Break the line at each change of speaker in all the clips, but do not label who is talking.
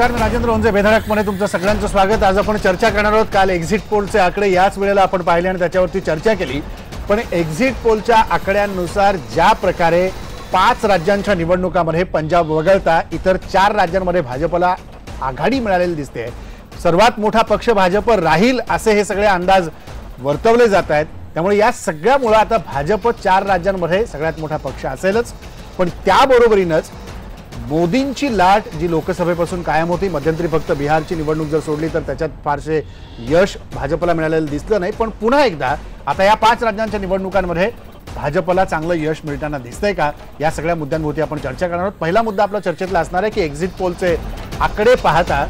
नमस्कार, मी राजेंद्र ओंजे. बेधडकपणे तुमचं सगळ्यांचं स्वागत. आज आपण चर्चा करणार आहोत. काल एक्झिट पोलचे आकडे याच वेळेला आपण पाहिले आणि त्याच्यावरती चर्चा केली. पण एक्झिट पोलच्या आकड्यांनुसार ज्या प्रकारे 5 राज्यांच्या निवडणुकांमध्ये पंजाब वगळता इतर 4 राज्यांमध्ये भाजपला आघाडी मिळालेली दिसते. सर्वात मोठा पक्ष भाजप राहील असे हे सगळे अंदाज वर्तवले जात आहेत. त्यामुळे या सगळ्यामुळे आता भाजप 4 राज्यांमध्ये सगळ्यात मोठा पक्ष असेलच. पण त्याबरोबरीनच मोदींची लाट जी लोकसभेपासून कायम होती, मध्यंतरी फक्त बिहारची निवडणूक जर सोडली तर त्याच्यात फारसे यश भाजपला मिळालेलं दिसलं नाही. पण पुन्हा एकदा आता या 5 राज्यांच्या निवडणुकांमध्ये भाजपला चांगलं यश मिळताना दिसतंय का, या सगळ्या मुद्द्यांवरती आपण चर्चा करणार आहोत. पहिला मुद्दा आपला चर्चेतला असणार आहे की एक्झिट पोलचे आकडे पाहता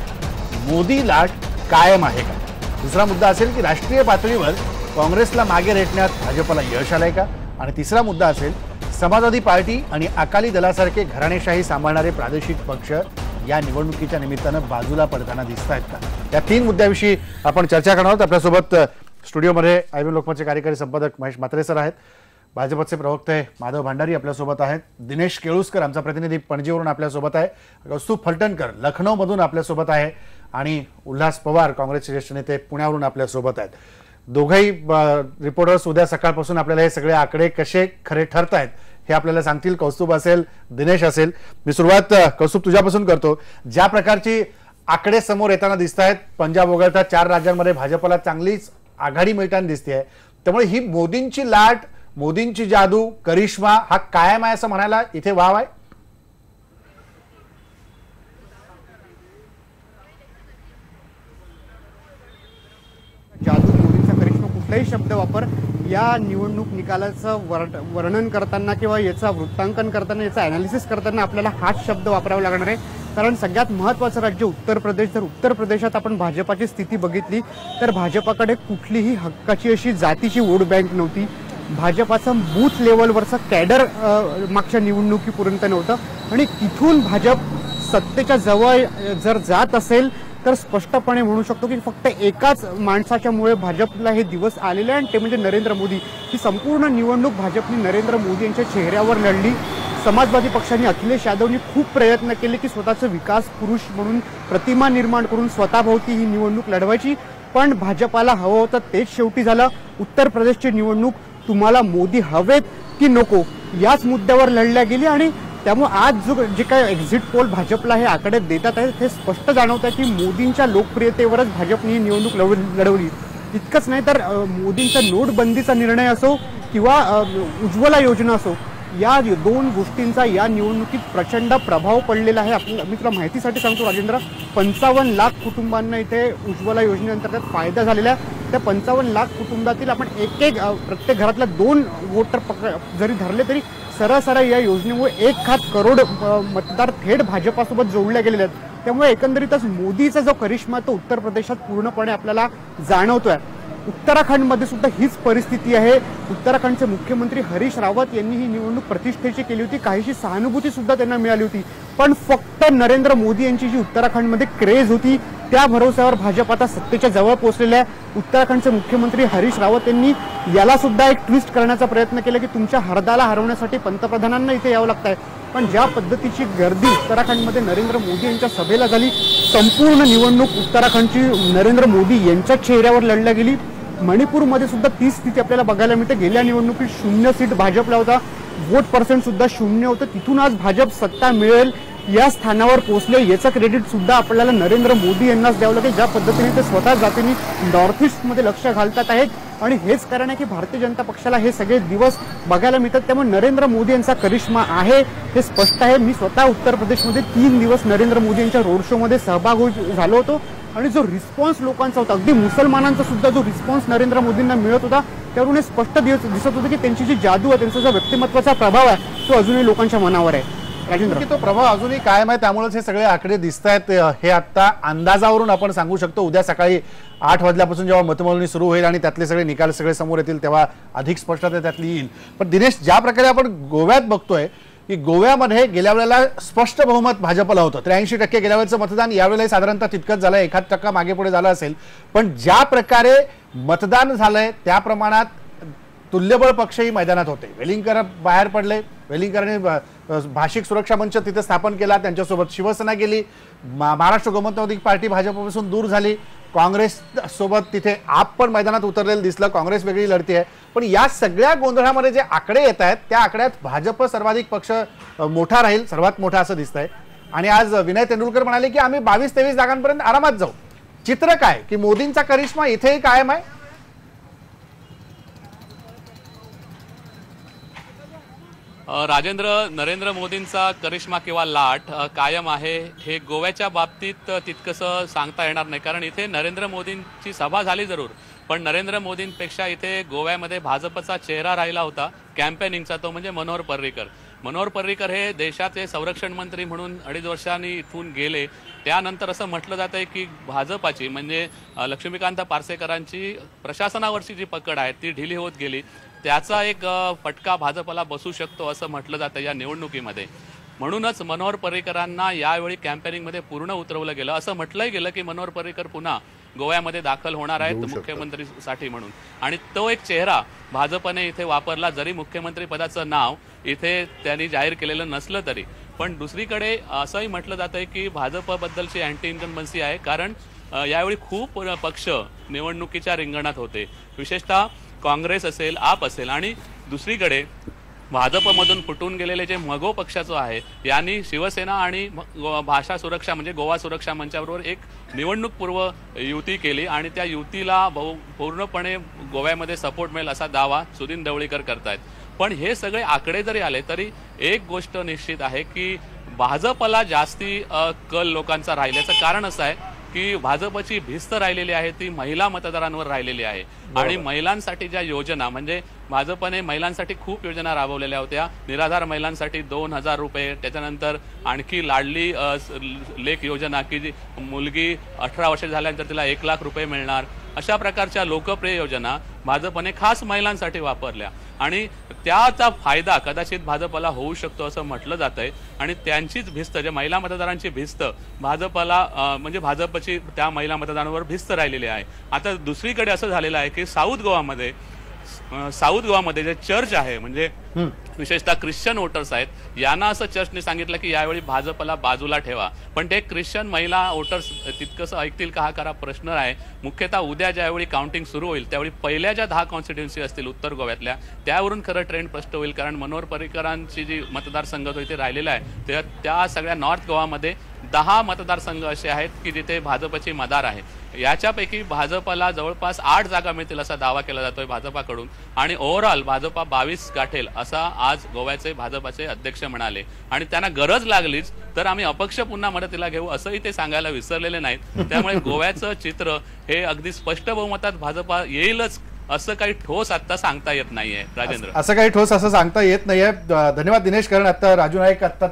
मोदी लाट कायम आहे का. दुसरा मुद्दा असेल की राष्ट्रीय पातळीवर काँग्रेसला मागे रेटण्यात भाजपला यश आलंय का. आणि तिसरा मुद्दा असेल समाजवादी पार्टी आणि अकाली दलासारखे घराणेशाही सांभाळणारे प्रादेशिक पक्ष या निवडणुकीच्या निमित्तानं बाजूला पडताना दिसत आहेत का. या 3 मुद्द्याविषयी आपण चर्चा करणार आहोत. आपल्यासोबत स्टुडिओमध्ये आयबीएम लोकमतचे कार्यकारी संपादक महेश म्हात्रे सर आहेत. भाजपचे प्रवक्ते माधव भांडारी आपल्यासोबत आहेत. दिनेश केळुसकर आमचा प्रतिनिधी पणजीवरून आपल्यासोबत आहे. कौस्तुभ फलटणकर लखनौमधून आपल्यासोबत आहे. आणि उल्हास पवार काँग्रेसचे ज्येष्ठ नेते पुण्यावरून आपल्यासोबत आहेत. दोघंही रिपोर्टर्स उद्या सकाळपासून आपल्याला हे सगळे आकडे कसे खरे ठरत आहेत हे आपल्याला सांगतील. कौस्तुभ असेल, दिनेश असेल. मी सुरुवात कौस्तुभ तुझ्यापासून करतो. ज्या प्रकारची आकडे समोर येताना दिसत आहेत, पंजाब वगळता 4 राज्यांमध्ये भाजपला चांगलीच आघाडी मिळताना दिसते. त्यामुळे ही मोदींची लाट, मोदींची जादू, करिश्मा हा कायम आहे असं म्हणायला इथे वाव आहे.
जादू, मोदींचा करिश्मा, कुठलाही शब्द वापर या निवडणूक निकालाचं वर्णन करताना किंवा याचा वृत्तांकन करताना, याचा ॲनालिसिस करताना आपल्याला हाच शब्द वापरावा लागणार आहे. कारण सगळ्यात महत्त्वाचं राज्य उत्तर प्रदेश. जर उत्तर प्रदेशात आपण भाजपाची स्थिती बघितली तर भाजपाकडे कुठलीही हक्काची अशी जातीची वोट बँक नव्हती. भाजपाचं बूथ लेवलवरचं कॅडर मागच्या निवडणुकीपर्यंत नव्हतं. आणि तिथून भाजप सत्तेच्या जवळ जर जात असेल तर स्पष्टपणे म्हणू शकतो की फक्त एकाच माणसाच्यामुळे भाजपला हे दिवस आलेले आहे, आणि ते म्हणजे नरेंद्र मोदी. ही संपूर्ण निवडणूक भाजपने नरेंद्र मोदी यांच्या चेहऱ्यावर लढली. समाजवादी पक्षाने, अखिलेश यादवनी खूप प्रयत्न केले की स्वतःचं विकास पुरुष म्हणून प्रतिमा निर्माण करून स्वतःभोवती ही निवडणूक लढवायची. पण भाजपाला हवं होतं तेच शेवटी झालं. उत्तर प्रदेशची निवडणूक तुम्हाला मोदी हवेत की नको याच मुद्द्यावर लढल्या गेली. आणि त्यामुळे आज जे काही एक्झिट पोल भाजपला हे आकडे देतात आहेत हे स्पष्ट जाणवत आहे की मोदींच्या लोकप्रियतेवरच भाजपने ही निवडणूक लढवली. इतकंच नाही तर मोदींचा नोटबंदीचा निर्णय असो किंवा उज्ज्वला योजना असो, या 2 गोष्टींचा या निवडणुकीत प्रचंड प्रभाव पडलेला आहे. आपल्याला मी तुला माहितीसाठी सांगतो राजेंद्र, 55 लाख कुटुंबांना इथे उज्ज्वला योजनेअंतर्गत फायदा झालेला आहे. त्या 55 लाख कुटुंबातील आपण प्रत्येक घरातल्या 2 वोटर जरी धरले तरी सरळ या योजनेमुळे 1 करोड मतदार थेट भाजपासोबत जोडले गेलेले आहेत. त्यामुळे एकंदरीतच मोदीचा जो करिश्मा तो उत्तर प्रदेशात पूर्णपणे आपल्याला जाणवतोय. उत्तराखंडमध्ये सुद्धा हीच परिस्थिती आहे. उत्तराखंडचे मुख्यमंत्री हरीश रावत यांनी ही निवडणूक प्रतिष्ठेची केली होती. काहीशी सहानुभूती सुद्धा त्यांना मिळाली होती. पण फक्त नरेंद्र मोदी यांची जी उत्तराखंडमध्ये क्रेज होती त्या भरोश्यावर भाजप आता सत्तेच्या जवळ पोहोचलेले आहे. उत्तराखंडचे मुख्यमंत्री हरीश रावत यांनी याला सुद्धा एक ट्विस्ट करण्याचा प्रयत्न केला की तुमच्या हरदाला हरवण्यासाठी पंतप्रधानांना इथे यावं लागतंय. पण ज्या पद्धतीची गर्दी उत्तराखंडमध्ये नरेंद्र मोदी यांच्या सभेला झाली, संपूर्ण निवडणूक उत्तराखंडची नरेंद्र मोदी यांच्या चेहऱ्यावर लढल्या गेली. मणिपूरमध्ये सुद्धा तीच स्थिती आपल्याला बघायला मिळते. गेल्या निवडणुकीत 0 सीट भाजपला होता, वोट पर्सेंट सुद्धा 0 होतं. तिथून आज भाजप सत्ता मिळेल या स्थानावर पोहोचले. याचं क्रेडिट सुद्धा आपल्याला नरेंद्र मोदी यांनाच द्यावं लागेल. ज्या पद्धतीने ते स्वतः जातीने नॉर्थ ईस्टमध्ये लक्ष घालतात आहेत. आणि हेच कारण आहे की भारतीय जनता पक्षाला हे सगळे दिवस बघायला मिळतात. त्यामुळे नरेंद्र मोदी यांचा करिश्मा आहे हे स्पष्ट आहे. मी स्वतः उत्तर प्रदेशमध्ये 3 दिवस नरेंद्र मोदी यांच्या रोड शोमध्ये सहभाग झालो होतो. आणि जो रिस्पॉन्स लोकांचा होता, अगदी मुसलमानांचा सुद्धा जो रिस्पॉन्स नरेंद्र मोदींना मिळत होता, त्यावरून हे स्पष्ट दिसत होतं की त्यांची जी जादू आहे, त्यांचा जो व्यक्तिमत्वाचा प्रभाव आहे तो अजूनही लोकांच्या मनावर आहे. राजेंद्र,
तो प्रभाव अजूनही कायम आहे. त्यामुळेच हे सगळे आकडे दिसत आहेत. हे आता अंदाजावरून आपण सांगू शकतो. उद्या सकाळी 8 वाजल्यापासून जेव्हा मतमोजणी सुरू होईल आणि त्यातले सगळे निकाल समोर येतील तेव्हा अधिक स्पष्टता त्यातली येईल. पण दिनेश, ज्या प्रकारे आपण गोव्यात बघतोय की गोव्यामध्ये गेल्या वेळेला स्पष्ट बहुमत भाजपला होतं. 83% गेल्या वेळेचं मतदान यावेळेला साधारणतः तितकंच झालं, 1% मागे पुढे झालं असेल. पण ज्या प्रकारे मतदान झालंय त्या प्रमाणात तुल्यबळ पक्षही मैदानात होते. वेलिंगकर बाहेर पडले. वेलिंगकरांनी भाषिक सुरक्षा मंच तिथे स्थापन केला. त्यांच्यासोबत शिवसेना गेली. महाराष्ट्र गोमंतक पार्टी भाजपपासून दूर झाली. काँग्रेस सोबत तिथे आप पण मैदानात उतरलेलं दिसलं. काँग्रेस वेगळी लढती आहे. पण या सगळ्या गोंधळामध्ये जे आकडे येत आहेत त्या आकड्यात भाजप सर्वाधिक पक्ष मोठा राहील, सर्वात मोठा असं दिसतंय. आणि आज विनय तेंडुलकर म्हणाले की आम्ही 22-23 जागांपर्यंत आरामात जाऊ. चित्र काय की मोदींचा करिश्मा इथेही कायम आहे.
राजेंद्र, नरेंद्र मोदींचा करिश्मा किंवा लाट कायम आहे हे गोव्याच्या बाबतीत तितकंसं सांगता येणार नाही. कारण इथे नरेंद्र मोदींची सभा झाली जरूर, पण नरेंद्र मोदींपेक्षा इथे गोव्यामध्ये भाजपचा चेहरा राहिला होता कॅम्पेनिंगचा, तो म्हणजे मनोहर पर्रीकर. मनोहर पर्रीकर हे देशाचे संरक्षण मंत्री म्हणून 2.5 वर्षांनी इथून गेले. त्यानंतर असं म्हटलं जातं आहे की भाजपाची म्हणजे लक्ष्मीकांत पार्सेकरांची प्रशासनावरची जी पकड आहे ती ढिली होत गेली. त्याचा एक फटका भाजपला बसू शकतो असं म्हटलं जातं या निवडणुकीमध्ये. म्हणूनच मनोहर पर्रीकरांना यावेळी कॅम्पेनिंगमध्ये पूर्ण उतरवलं गेलं. असं म्हटलंही गेलं की मनोहर पर्रीकर पुन्हा गोव्यामध्ये दाखल होणार आहेत मुख्यमंत्रीसाठी म्हणून. आणि तो एक चेहरा भाजपने इथे वापरला, जरी मुख्यमंत्री पदाचं नाव इथे त्यांनी जाहीर केलेलं नसलं तरी. पण दुसरीकडे असंही म्हटलं जातं आहे की भाजपबद्दलची अँटी इन्कम्बन्सी आहे, कारण यावेळी खूप पक्ष निवडणुकीच्या रिंगणात होते, विशेषतः काँग्रेस असेल, आप असेल. आणि दुसरीकडे भाजपमधून फुटून गेलेले जे मगो पक्षाचं आहे यांनी शिवसेना आणि भाषा सुरक्षा म्हणजे गोवा सुरक्षा मंचाबरोबर एक निवडणूकपूर्व युती केली आणि त्या युतीला पूर्णपणे गोव्यामध्ये सपोर्ट मिळेल असा दावा सुदीन ढवळीकर करतायत. पण हे सगळे आकडे जरी आले तरी एक गोष्ट निश्चित आहे की भाजपला जास्ती कल लोकांचा राहिल्याचं कारण असं आहे की भाजपची भिस्त राहिलेली आहे ती महिला मतदारांवर राहिलेली आहे. आणि महिलांसाठी ज्या योजना म्हणजे भाजपने महिलांसाठी खूप योजना राबवलेल्या होत्या. निराधार महिलांसाठी 2,000 रुपये, त्याच्यानंतर आणखी लाडली लेख योजना की जी मुलगी 18 वर्ष झाल्यानंतर तिला 1 लाख रुपये मिळणार, अशा प्रकारच्या लोकप्रिय योजना भाजपने खास महिलांसाठी वापरल्या. आणि त्याचा फायदा कदाचित भाजपला होऊ शकतो असं म्हटलं जातंय. आणि त्यांचीच भिस्त जे महिला मतदारांची भिस्त भाजपला म्हणजे भाजपची त्या महिला मतदारांवर भिस्त राहिलेली आहे. आता दुसरीकडे असं झालेलं आहे की साऊथ गोवामध्ये जे चर्च आहे म्हणजे विशेषतः ख्रिश्चन वोटर्स आहेत, यांना असं चर्चने सांगितलं की यावेळी भाजपला बाजूला ठेवा. पण ते ख्रिश्चन महिला वोटर्स तितकंसं ऐकतील का हा खरा प्रश्न आहे. मुख्यतः उद्या ज्यावेळी काउंटिंग सुरू होईल त्यावेळी पहिल्या ज्या 10 कॉन्स्टिट्युन्सी असतील उत्तर गोव्यातल्या त्यावरून खरं ट्रेंड स्पष्ट होईल. कारण मनोहर पर्रीकरांची जी मतदारसंघ तो इथे राहिलेला आहे त्या सगळ्या नॉर्थ गोवामध्ये 10 मतदारसंघ असे आहेत की जिथे भाजपची मदार आहे. याच्यापैकी भाजपला जवळपास 8 जागा मिळतील असा दावा केला जातोय भाजपाकडून. आणि ओव्हरऑल भाजपा 22 गाठेल असा आज गोव्याचे भाजपाचे अध्यक्ष म्हणाले. आणि त्यांना गरज लागलीच तर आम्ही अपक्ष पुन्हा मदतीला घेऊ असंही ते सांगायला विसरलेले नाहीत. त्यामुळे गोव्याचं चित्र हे अगदी स्पष्ट बहुमतात भाजपा येईलच असं काही ठोस आता सांगता येत नाहीये. राजेंद्र,
असं काही ठोस असं सांगता येत नाहीये. धन्यवाद दिनेश. कारण आता राजू नाईक आता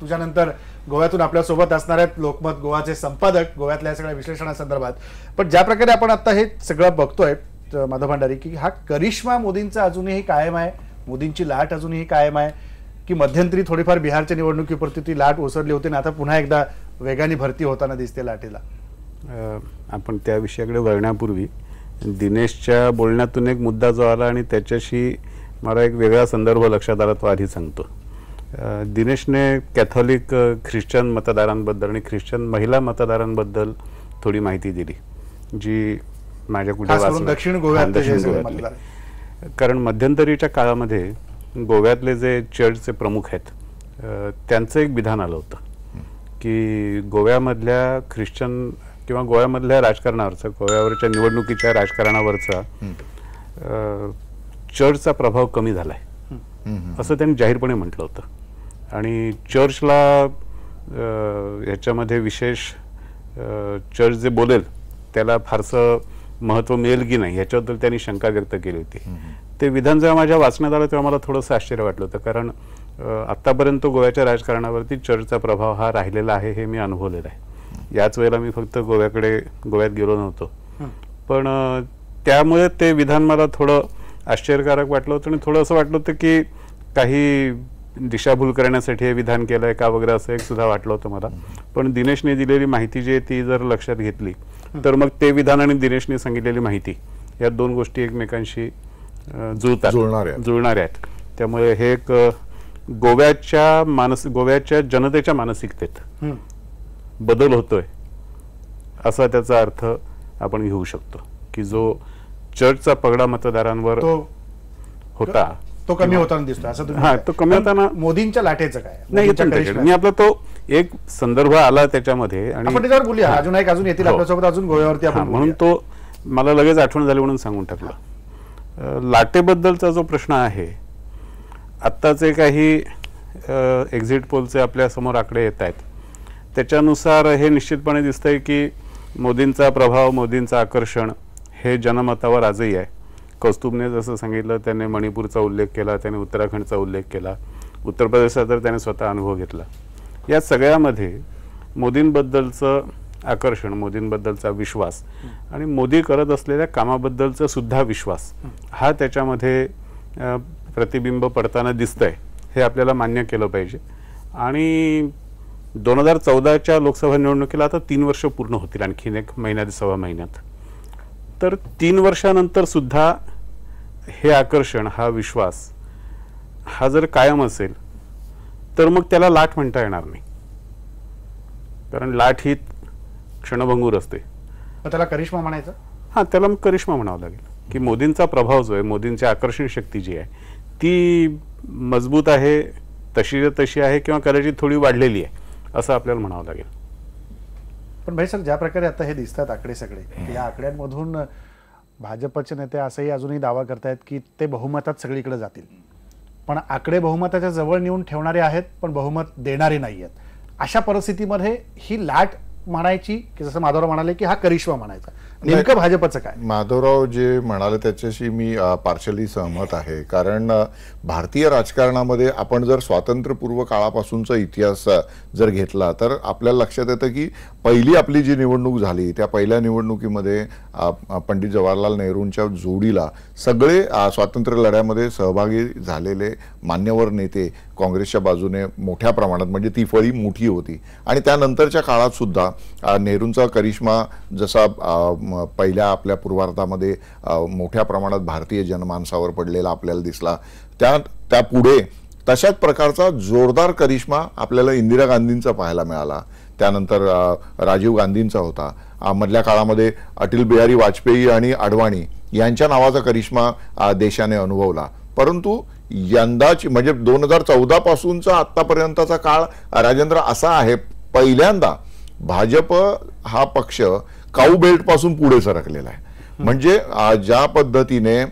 तुझ्यानंतर गोव्यातून आपल्यासोबत असणार आहेत, लोकमत गोवाचे संपादक, गोव्यातल्या सगळ्या विश्लेषणासंदर्भात. पण ज्या प्रकारे आपण आता हे सगळं बघतोय माधव भंडारी की हा करिश्मा मोदींचा अजूनही कायम आहे, मोदींची लाट अजूनही कायम आहे की मध्यंतरी थोडीफार बिहारच्या निवडणुकीपुरती ती लाट ओसरली होती आणि आता पुन्हा एकदा वेगाने भरती होताना दिसते लाटेला.
आपण त्या विषयाकडे वळण्यापूर्वी दिनेशच्या बोलण्यातून एक मुद्दा जो आला आणि त्याच्याशी मला एक वेगळा संदर्भ लक्षात आला तो आधी सांगतो. दिनेशने कॅथॉलिक ख्रिश्चन मतदारांबद्दल आणि ख्रिश्चन महिला मतदारांबद्दल थोडी माहिती दिली जी माझ्या कुठे
दक्षिण गोव्यात.
कारण मध्यंतरीच्या काळामध्ये गोव्यातले जे चर्चचे प्रमुख आहेत त्यांचं एक विधान आलं होतं की गोव्यामधल्या ख्रिश्चन किंवा गोव्यामधल्या राजकारणावरचा, गोव्यावरच्या निवडणुकीच्या राजकारणावरचा चर्चचा प्रभाव कमी झालाय असं त्यांनी जाहीरपणे म्हटलं होतं. आणि चर्चला ह्याच्यामध्ये विशेष चर्च जे बोलेल त्याला फारसं महत्त्व मिळेल की नाही ह्याच्याबद्दल त्यांनी शंका व्यक्त केली होती. ते विधान जेव्हा माझ्या वाचण्यात आलं तेव्हा मला थोडंसं आश्चर्य वाटलं होतं. कारण आत्तापर्यंत गोव्याच्या राजकारणावरती चर्चचा प्रभाव हा राहिलेला आहे हे मी अनुभवलेलं आहे. याच वेळेला मी फक्त गोव्यात गेलो नव्हतो. पण त्यामुळे ते विधान मला थोडं आश्चर्यकारक वाटलं होतं आणि थोडं असं वाटलं होतं की काही दिशाभूल करण्यासाठी हे विधान केलंय का वगैरे असं एक सुद्धा वाटलं होतं मला. पण दिनेशने दिलेली माहिती जी आहे ती जर लक्षात घेतली तर मग ते विधान आणि दिनेशने सांगितलेली माहिती या दोन गोष्टी एकमेकांशी जुळणारे आहेत. त्यामुळे हे एक गोव्याच्या जनतेच्या मानसिकतेत बदल होतोय असा त्याचा अर्थ आपण घेऊ शकतो, की जो चर्चचा पगडा मतदारांवर होता
तो कमी होताना दिसतो असं तुम्ही
तो कमी होताना.
मोदींच्या लाटेचं काय
नाही, मी आपला तो एक संदर्भ आला त्याच्यामध्ये आणि
आपण त्याच्यावर बोलूया. अजून येतील आपल्यासोबत अजून गोव्यावरती आपण
म्हणून तो मला लगेच आठवण झाली म्हणून सांगून टाकलं. लाटेबद्दलचा जो प्रश्न आहे, आत्ताचे काही एक्झिट पोलचे आपल्या समोर आकडे येत आहेत, त्याच्यानुसार हे निश्चितपणे दिसतंय की मोदींचा प्रभाव, मोदींचं आकर्षण हे जनमतावर आजही आहे. कौस्तुभने जसं सांगितलं, त्याने मणिपूरचा उल्लेख केला, त्याने उत्तराखंडचा उल्लेख केला, उत्तर प्रदेशात तर त्याने स्वतः अनुभव घेतला. या सगळ्यामध्ये मोदींबद्दलचं आकर्षण, मोदींबद्दलचा विश्वास आणि मोदी करत असलेल्या कामाबद्दलचा सुद्धा विश्वास हा त्याच्यामध्ये प्रतिबिंब पडताना दिसतंय, हे आपल्याला मान्य केलं पाहिजे. आणि 2014च्या लोकसभा निवडणुकीला आता 3 वर्ष पूर्ण होतील, आणखीन 1 महिन्यात 1.25 महिन्यात. तर 3 वर्षानंतर सुद्धा हे आकर्षण, हा विश्वास हा जर कायम असेल तर मग त्याला लाट म्हणता येणार नाही, कारण लाट ही क्षणभंगूर असते.
त्याला करिश्मा म्हणायचं.
त्याला मग करिश्मा म्हणावं लागेल, की मोदींचा प्रभाव जो आहे, मोदींची आकर्षण शक्ती जी आहे ती मजबूत आहे, तशी आहे, किंवा कदाचित थोडी वाढलेली आहे असं आपल्याला म्हणावं लागेल.
पण भाई सर, ज्या प्रकारे आता हे दिसतात आकडे सगळे, या आकड्यांमधून भाजपचे नेते असंही अजूनही दावा करतायत की ते बहुमतात सगळीकडे जातील, पण आकडे बहुमताच्या जवळ नेऊन ठेवणारे आहेत पण बहुमत देणारे नाही आहेत. अशा परिस्थितीमध्ये ही लाट म्हणायची की जसं माधवराव म्हणाले की हा करिश्मा म्हणायचा, नेमकं भाजपचं काय?
माधवराव जे म्हणाले त्याच्याशी मी पार्शली सहमत आहे. कारण भारतीय राजकारणामध्ये आपण जर स्वातंत्र्यपूर्व काळापासूनचा इतिहास जर घेतला तर आपल्याला लक्षात येतं की पहिली आपली जी निवडणूक झाली त्या पहिल्या निवडणुकीमध्ये पंडित जवाहरलाल नेहरूंच्या जोडीला सगळे स्वातंत्र्य लढ्यामध्ये सहभागी झालेले मान्यवर नेते काँग्रेसच्या बाजूने मोठ्या प्रमाणात, म्हणजे ती फळी मोठी होती. आणि त्यानंतरच्या काळात सुद्धा नेहरूंचा करिश्मा जसा पहिल्या आपल्या पूर्वार्धामध्ये मोठ्या प्रमाणात भारतीय जनमानसावर पडलेला आपल्याला दिसला, त्या पुढे तशाच प्रकारचा जोरदार करिश्मा आपल्याला इंदिरा गांधींचा पाहायला मिळाला. त्यानंतर राजीव गांधींचा होता. मधल्या काळामध्ये अटल बिहारी वाजपेयी आणि अडवाणी यांच्या नावाचा करिश्मा देशाने अनुभवला. परंतु यंदाची म्हणजे 2014 पासूनचा आतापर्यंतचा काळ राजेंद्र असा आहे, पहिल्यांदा भाजप हा पक्ष काऊ बेल्ट पासून पुढे सरकलेला आहे. म्हणजे ज्या पद्धतीने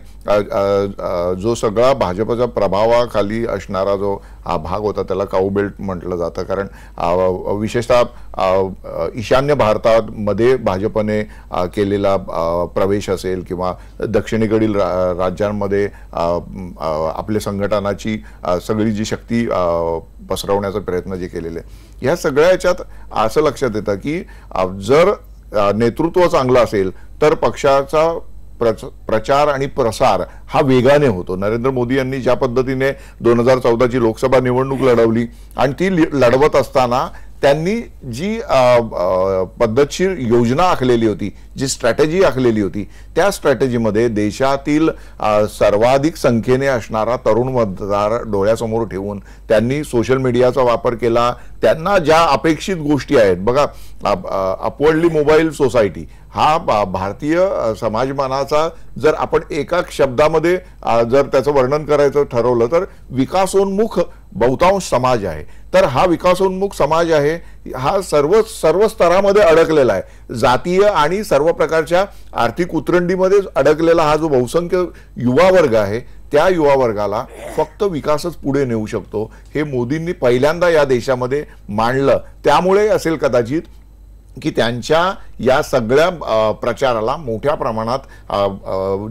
जो सगळा भाजपच्या प्रभावाखाली असणारा जो हा भाग होता त्याला काऊ बेल्ट म्हटलं जातं. कारण विशेषतः ईशान्य भारतामध्ये भाजपने केलेला प्रवेश असेल किंवा दक्षिणेकडील राज्यांमध्ये आपल्या संघटनाची सगळी जी शक्ती पसरवण्याचा प्रयत्न जे केलेले, ह्या सगळ्या याच्यात असं लक्षात येतं की जर नेतृत्व चांगलं असेल तर पक्षाचा प्रचार आणि प्रसार हा वेगाने होतो. नरेंद्र मोदी यांनी ज्या पद्धतीने 2014ची लोकसभा निवडणूक लढवली आणि ती लढवत असताना त्यांनी जी पद्धतशीर योजना आखलेली होती, जी स्ट्रॅटेजी आखलेली होती, त्या स्ट्रॅटेजीमध्ये देशातील सर्वाधिक संख्येने असणारा तरुण मतदार डोळ्यासमोर ठेवून त्यांनी सोशल मीडियाचा वापर केला. त्यांना ज्या अपेक्षित गोष्टी आहेत, बघा अपवर्डली मोबाईल सोसायटी हा भारतीय समाजमानाचा जर आपण एका शब्दामध्ये जर त्याचं वर्णन करायचं ठरवलं तर विकासोन्मुख बहुतांश समाज आहे. तर हा विकासोन्मुख समाज आहे हा सर्व स्तरामध्ये अडकलेला आहे. जातीय आणि सर्व प्रकारच्या आर्थिक उतरंडीमध्ये अडकलेला हा जो बहुसंख्य युवा वर्ग आहे त्या युवा वर्गाला फक्त विकासच पुढे नेऊ शकतो हे मोदींनी पहिल्यांदा या देशामध्ये मांडलं. त्यामुळे असेल कदाचित की त्यांच्या या सगळ्या प्रचाराला मोठ्या प्रमाणात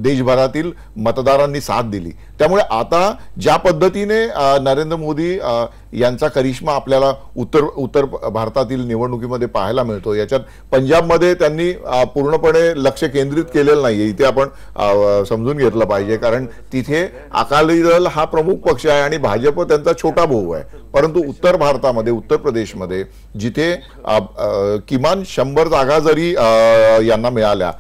देशभरातील मतदारांनी साथ दिली. त्यामुळे आता ज्या पद्धतीने नरेंद्र मोदी यांचा करिश्मा आपल्याला उत्तर भारतातील निवडणुकीमध्ये पाहायला मिळतो, याच्यात पंजाबमध्ये त्यांनी पूर्णपणे लक्ष केंद्रित केलेलं नाहीये. इथे आपण समजून घेतलं पाहिजे, कारण तिथे अकाली दल हा प्रमुख पक्ष आहे आणि भाजप त्यांचा छोटा भाऊ आहे. परंतु उत्तर भारतामध्ये, उत्तर प्रदेशमध्ये जिथे किमान निदान 100 जागा जरी यांना मिळाल्या,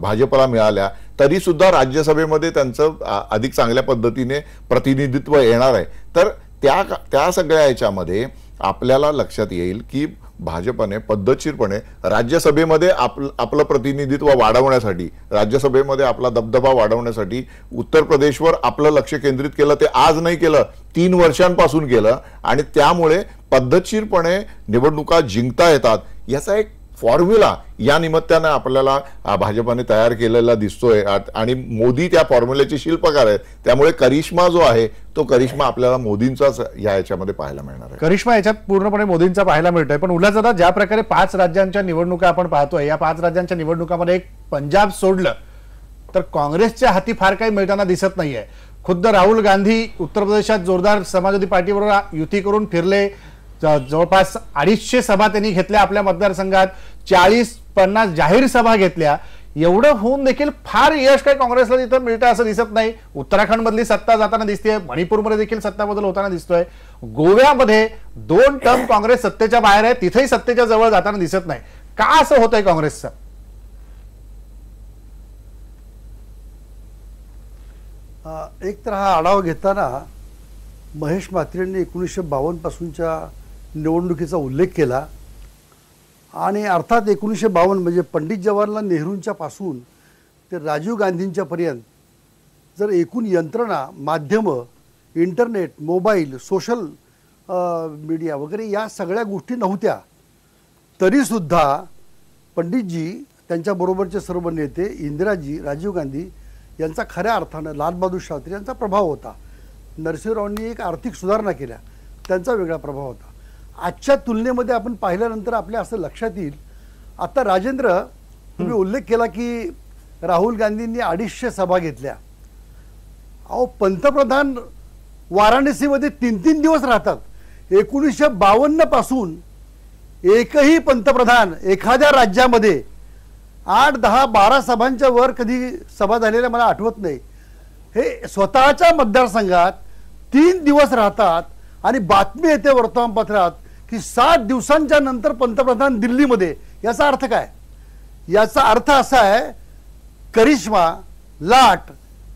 भाजपला मिळाल्या, तरी सुद्धा राज्यसभेमध्ये त्यांचं अधिक चांगल्या पद्धतीने प्रतिनिधित्व येणार आहे. तर त्या सगळ्या याच्यामध्ये आपल्याला लक्षात येईल की भाजपने पद्धतशीरपणे राज्यसभेमध्ये आपलं प्रतिनिधित्व वाढवण्यासाठी, राज्यसभेमध्ये आपला दबदबा वाढवण्यासाठी उत्तर प्रदेशवर आपलं लक्ष केंद्रित केलं. ते आज नाही केलं, 3 वर्षांपासून केलं आणि त्यामुळे पद्धतशीरपणे निवडणुका जिंकता येतात याचा एक फॉर्म्युला या निमित्तानं आपल्याला भाजपने तयार केलेला दिसतोय आणि मोदी त्या फॉर्म्युल्याचे शिल्पकार आहेत. त्यामुळे करिश्मा जो आहे तो करिश्मा आपल्याला मोदींचाच याच्यामध्ये पाहायला मिळणार आहे.
करिश्मा याच्यात पूर्णपणे मोदींचा पाहायला मिळतोय. पण उल्हास दादा, ज्या प्रकारे 5 राज्यांच्या निवडणुका आपण पाहतोय, या 5 राज्यांच्या निवडणुकामध्ये एक पंजाब सोडलं तर काँग्रेसच्या हाती फार काही मिळताना दिसत नाहीये. खुद्द राहुल गांधी उत्तर प्रदेशात जोरदार समाजवादी पार्टीबरोबर युती करून फिरले. जवळपास 250 सभा त्यांनी घेतल्या आपल्या मतदारसंघात, 40-50 जाहीर सभा घेतल्या. एवढं होऊन देखील फार यश काही काँग्रेसला तिथं मिळतं असं दिसत नाही. उत्तराखंड मधली सत्ता जाताना दिसतेय, मणिपूरमध्ये देखील सत्ता बदल होताना दिसतोय. गोव्यामध्ये 2 टर्म काँग्रेस सत्तेच्या बाहेर आहे, तिथेही सत्तेच्या जवळ जाताना दिसत नाही. का असं होतंय काँग्रेसचं?
एक तर हा आढावा घेताना महेश म्हात्रेंनी 1952 पासूनच्या निवडणुकीचा उल्लेख केला आणि अर्थात 1952 म्हणजे पंडित जवाहरलाल नेहरूंच्या पासून ते राजीव गांधींच्या पर्यंत जर एकूण यंत्रणा, माध्यमं, इंटरनेट, मोबाईल, सोशल मीडिया वगैरे या सगळ्या गोष्टी नव्हत्या, तरीसुद्धा पंडितजी, त्यांच्याबरोबरचे सर्व नेते, इंदिराजी, राजीव गांधी यांचा खऱ्या अर्थानं, लालबहादूर शास्त्री यांचा प्रभाव होता. नरसिंहरावांनी एक आर्थिक सुधारणा केल्या, त्यांचा वेगळा प्रभाव होता. आजच्या तुलनेमध्ये आपण पाहिल्यानंतर आपल्या असं लक्षात येईल, आता राजेंद्र तुम्ही उल्लेख केला की राहुल गांधींनी 250 सभा घेतल्या. अहो, पंतप्रधान वाराणसीमध्ये 3-3 दिवस राहतात. 1952 पासून एकही पंतप्रधान एखाद्या राज्यामध्ये 8, 10, 12 सभांच्या वर कधी सभा झालेल्या मला आठवत नाही. हे स्वतःच्या मतदारसंघात 3 दिवस राहतात आणि बातमी येते वर्तमानपत्रात की 7 दिवसांच्या नंतर पंतप्रधान दिल्लीमध्ये. याचा अर्थ काय? याचा अर्थ असा आहे, करिश्मा, लाट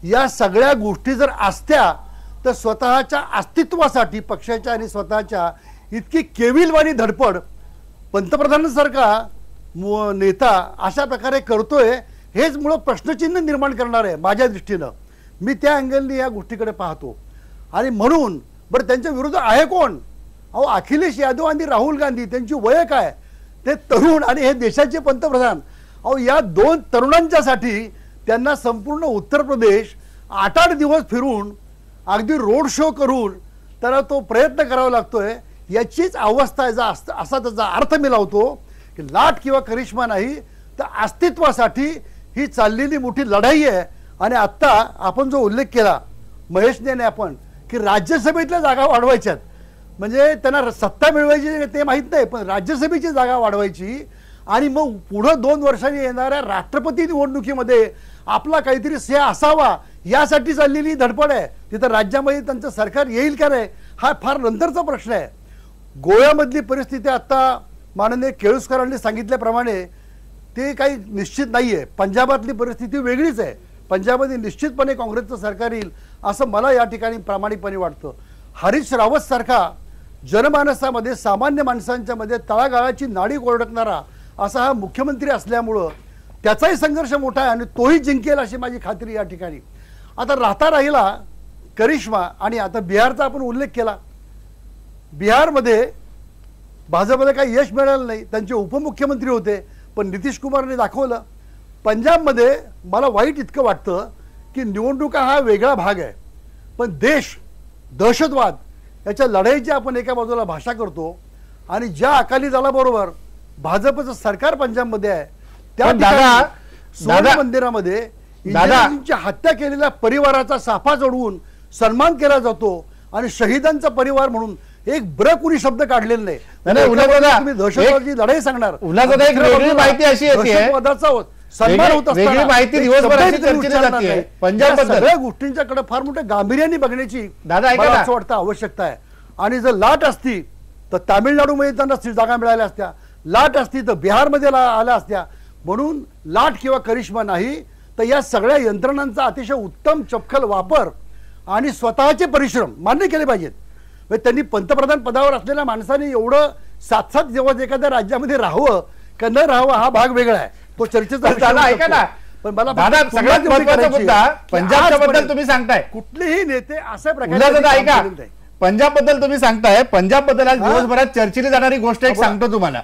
या सगळ्या गोष्टी जर असत्या तर स्वतःच्या अस्तित्वासाठी पक्षाच्या आणि स्वतःच्या इतकी केविलवाणी धडपड पंतप्रधानांसारखा नेता अशा प्रकारे करतोय, हेच मुळं प्रश्नचिन्ह निर्माण करणार आहे माझ्या दृष्टीनं. मी त्या अँगलने या गोष्टीकडे पाहतो. आणि म्हणून बरं, त्यांच्या विरुद्ध आहे कोण? अहो, अखिलेश यादव आणि राहुल गांधी. त्यांची वय काय? ते तरुण आणि हे देशाचे पंतप्रधान. अहो, या 2 तरुणांच्यासाठी त्यांना संपूर्ण उत्तर प्रदेश 8-8 दिवस फिरून अगदी रोड शो करून त्याला तो प्रयत्न करावा लागतोय. याचीच अवस्था आहे. असा त्याचा अर्थ मी लावतो की लाट किंवा करिश्मा नाही, तर अस्तित्वासाठी ही चाललेली मोठी लढाई आहे. आणि आत्ता आपण जो उल्लेख केला महेशने आपण की राज्यसभेतल्या जागा वाढवायच्यात, म्हणजे त्यांना सत्ता मिळवायची ते माहीत नाही, पण राज्यसभेची जागा वाढवायची आणि मग पुढं 2 वर्षांनी येणाऱ्या राष्ट्रपती निवडणुकीमध्ये आपला काहीतरी से असावा यासाठी चाललेली धडपड आहे. तिथं राज्यामध्ये त्यांचं सरकार येईल का नाही हा फार नंतरचा प्रश्न आहे. गोव्यामधली परिस्थिती आत्ता माननीय केळुसकरांनी सांगितल्याप्रमाणे ते काही निश्चित नाही आहे. पंजाबातली परिस्थिती वेगळीच आहे. पंजाबमध्ये निश्चितपणे काँग्रेसचं सरकार येईल असं मला या ठिकाणी प्रामाणिकपणे वाटतं. हरीश रावत सारखा जनमानसामध्ये, सामान्य माणसांच्या मध्ये तळागाळाची नाडी ओळखणारा असा हा मुख्यमंत्री असल्यामुळं त्याचाही संघर्ष मोठा आहे आणि तोही जिंकेल अशी माझी खात्री या ठिकाणी. आता राहता राहिला करिश्मा. आणि आता बिहारचा आपण उल्लेख केला. बिहारमध्ये भाजपला काही यश मिळालं नाही, त्यांचे उपमुख्यमंत्री होते, पण नितीश कुमारने दाखवलं. पंजाबमध्ये मला वाईट इतकं वाटतं की निवडणुका हा वेगळा भाग आहे, पण देश, दहशतवाद याच्या लढाईची आपण एका बाजूला भाषा करतो आणि ज्या अकाली दलाबरोबर भाजपचं सरकार पंजाबमध्ये आहे त्या ठिकाणी मंदिरामध्ये इंदिराजींची हत्या केलेल्या परिवाराचा साफा चढवून सन्मान केला जातो आणि शहीदांचा परिवार म्हणून एक कुणी शब्द काढलेला नाही. तुम्ही दहशतवादाची लढाई सांगणार.
एक वेगळी माहिती अशी येते,
सन्मान होत
वेगळी माहिती दिवसभर चर्चेली जाते पंजाबबद्दल.
सगळ्या गोष्टींच्याकडे फार मोठ्या गांभीर्याने बघण्याची मला असं वाटतं आवश्यकता आहे. आणि जर लाट असती तर तामिळनाडूमध्ये त्यांना जागा मिळाल्या असत्या, लाट असती तर बिहारमध्ये आल्या असत्या. म्हणून लाट किंवा करिश्मा नाही तर या सगळ्या यंत्रणांचा अतिशय उत्तम चपखल वापर आणि स्वतःचे परिश्रम मान्य केले पाहिजेत. म्हणजे त्यांनी पंतप्रधान पदावर असलेल्या माणसाने एवढं सात जेव्हा एखाद्या राज्यामध्ये राहावं का न राहावं हा भाग वेगळा आहे, तो चर्चेचा विषय
दादा
होऊ
ऐका
शकतो.
ना,
पण मला
दादा सगळ्यात महत्त्वाचा मुद्दा पंजाबच्या बद्दल तुम्ही सांगताय,
कुठलेही नेते अशा
दादा
प्रकारे
ऐका, पंजाब बद्दल तुम्ही सांगताय, पंजाब बद्दल आज
हा?
दिवसभरात चर्चेली जाणारी गोष्ट एक
बोला.
सांगतो तुम्हाला.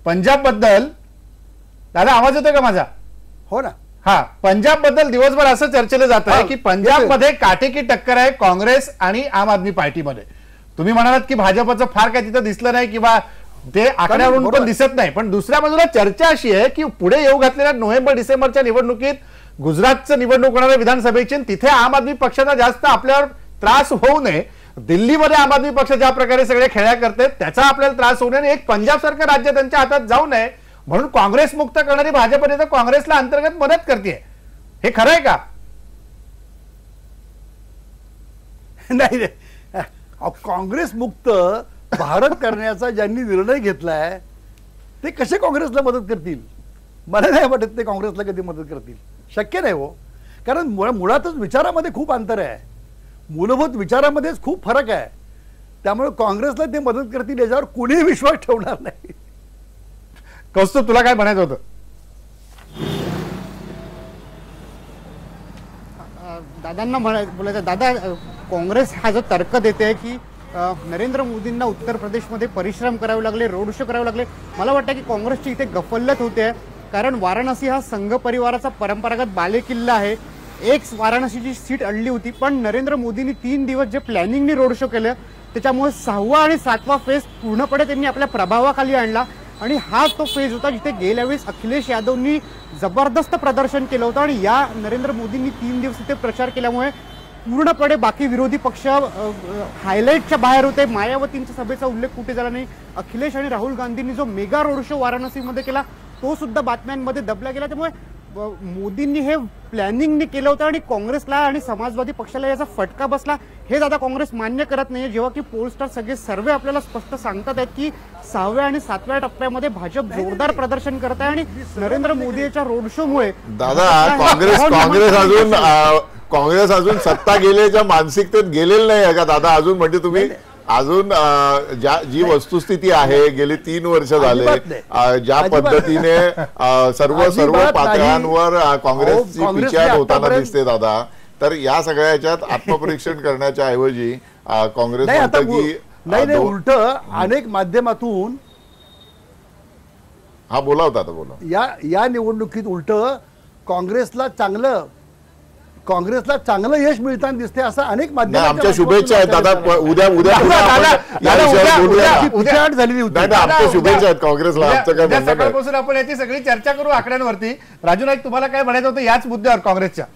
पंजाब बद्दल दादा आवाज येतोय का माझा?
हो ना.
हा, पंजाब बद्दल दिवसभर असं चर्चेलं जात आहे
हा,
की पंजाब मध्ये काटेकी टक्कर आहे काँग्रेस आणि आम आदमी पार्टीमध्ये. तुम्ही म्हणालात की भाजपचं फार काय तिथं दिसलं नाही किंवा ते आकड्यावरून
बरोबर.
पण दिसत नाही, पण दुसऱ्या बाजूला चर्चा अशी आहे की पुढे येऊ घातलेल्या नोव्हेंबर डिसेंबरच्या निवडणुकीत गुजरातचं निवडणूक होणार आहे विधानसभेची, तिथे आम आदमी पक्षाचा जास्त आपल्यावर त्रास होऊ नये. दिल्लीमध्ये आम आदमी पक्ष ज्या प्रकारे सगळे खेळ्या करते त्याचा आपल्याला त्रास होऊ नये आणि एक पंजाब सारखं राज्य त्यांच्या हातात जाऊ नये म्हणून काँग्रेस मुक्त करणारी भाजप नेते काँग्रेसला अंतर्गत मदत करते. हे खरं आहे का?
नाही रे, काँग्रेस मुक्त भारत करण्याचा ज्यांनी निर्णय घेतलाय ते कसे काँग्रेसला मदत करतील? मला नाही वाटत ते काँग्रेसला कधी मदत करतील. शक्य नाही हो. कारण मुळातच विचारामध्ये खूप अंतर आहे, मूलभूत विचारामध्येच खूप फरक आहे. त्यामुळे काँग्रेसला ते मदत करतील याच्यावर कुणीही विश्वास ठेवणार नाही.
कौस्तुभ तुला काय म्हणायचं होतं?
दादांना बोलायचं, दादा काँग्रेस हा जो तर्क देते की नरेंद्र मोदींना उत्तर प्रदेशमध्ये परिश्रम करावे लागले, रोड शो करावे लागले, मला वाटतं की काँग्रेसची इथे गफलत होते. कारण वाराणसी हा संघ परिवाराचा परंपरागत बालेकिल्ला आहे. एक वाराणसीची सीट अडली होती, पण नरेंद्र मोदींनी 3 दिवस जे प्लॅनिंगनी रोड शो केलं त्याच्यामुळे 6वा आणि 7वा फेज पूर्णपणे त्यांनी आपल्या प्रभावाखाली आणला. आणि हा तो फेज होता जिथे गेल्या वेळेस अखिलेश यादवनी जबरदस्त प्रदर्शन केलं होतं आणि या नरेंद्र मोदींनी 3 दिवस इथे प्रचार केल्यामुळे पूर्णपणे बाकी विरोधी पक्ष हायलाईटच्या बाहेर होते. मायावतींच्या सभेचा उल्लेख कुठे झाला नाही. अखिलेश आणि राहुल गांधींनी जो मेगा रोड शो वाराणसीमध्ये केला तो सुद्धा बातम्यांमध्ये दबला गेला. त्यामुळे मोदींनी हे प्लॅनिंगनी केलं होतं आणि काँग्रेसला आणि समाजवादी पक्षाला याचा फटका बसला. हे दादा काँग्रेस मान्य करत नाहीये, जेव्हा की पोलस्टार सगळे सर्वे आपल्याला स्पष्ट सांगतात आहेत की 6व्या आणि 7व्या टप्प्यामध्ये भाजप जोरदार प्रदर्शन करत आहे आणि नरेंद्र मोदींच्या रोड शो मुळे
दादा काँग्रेस अजून सत्ता गेल्याच्या मानसिकतेत गेलेलं नाही आहे का दादा अजून? म्हणजे तुम्ही अजून जी वस्तुस्थिती आहे गेली 3 वर्ष झाले ज्या पद्धतीने सर्व पातळ्यांवर काँग्रेसची पिछेहाट होताना दिसते दादा, तर या सगळ्या याच्यात आत्मपरीक्षण करण्याच्या ऐवजी काँग्रेस म्हणतं की
नाही उलट अनेक माध्यमातून
हा बोला होता आता बोला
या निवडणुकीत उलट काँग्रेसला चांगलं यश मिळताना दिसते असं अनेक माध्यम.
आमच्या शुभेच्छा आहेत दादा. उद्या
झालेली होती.
आमच्या शुभेच्छा आहेत काँग्रेसला. आमचं काय म्हणणं
सकाळपासून आपण याची सगळी चर्चा करू आकड्यांवरती. राजू नाईक तुम्हाला काय म्हणायचं होतं याच मुद्द्यावर काँग्रेसच्या?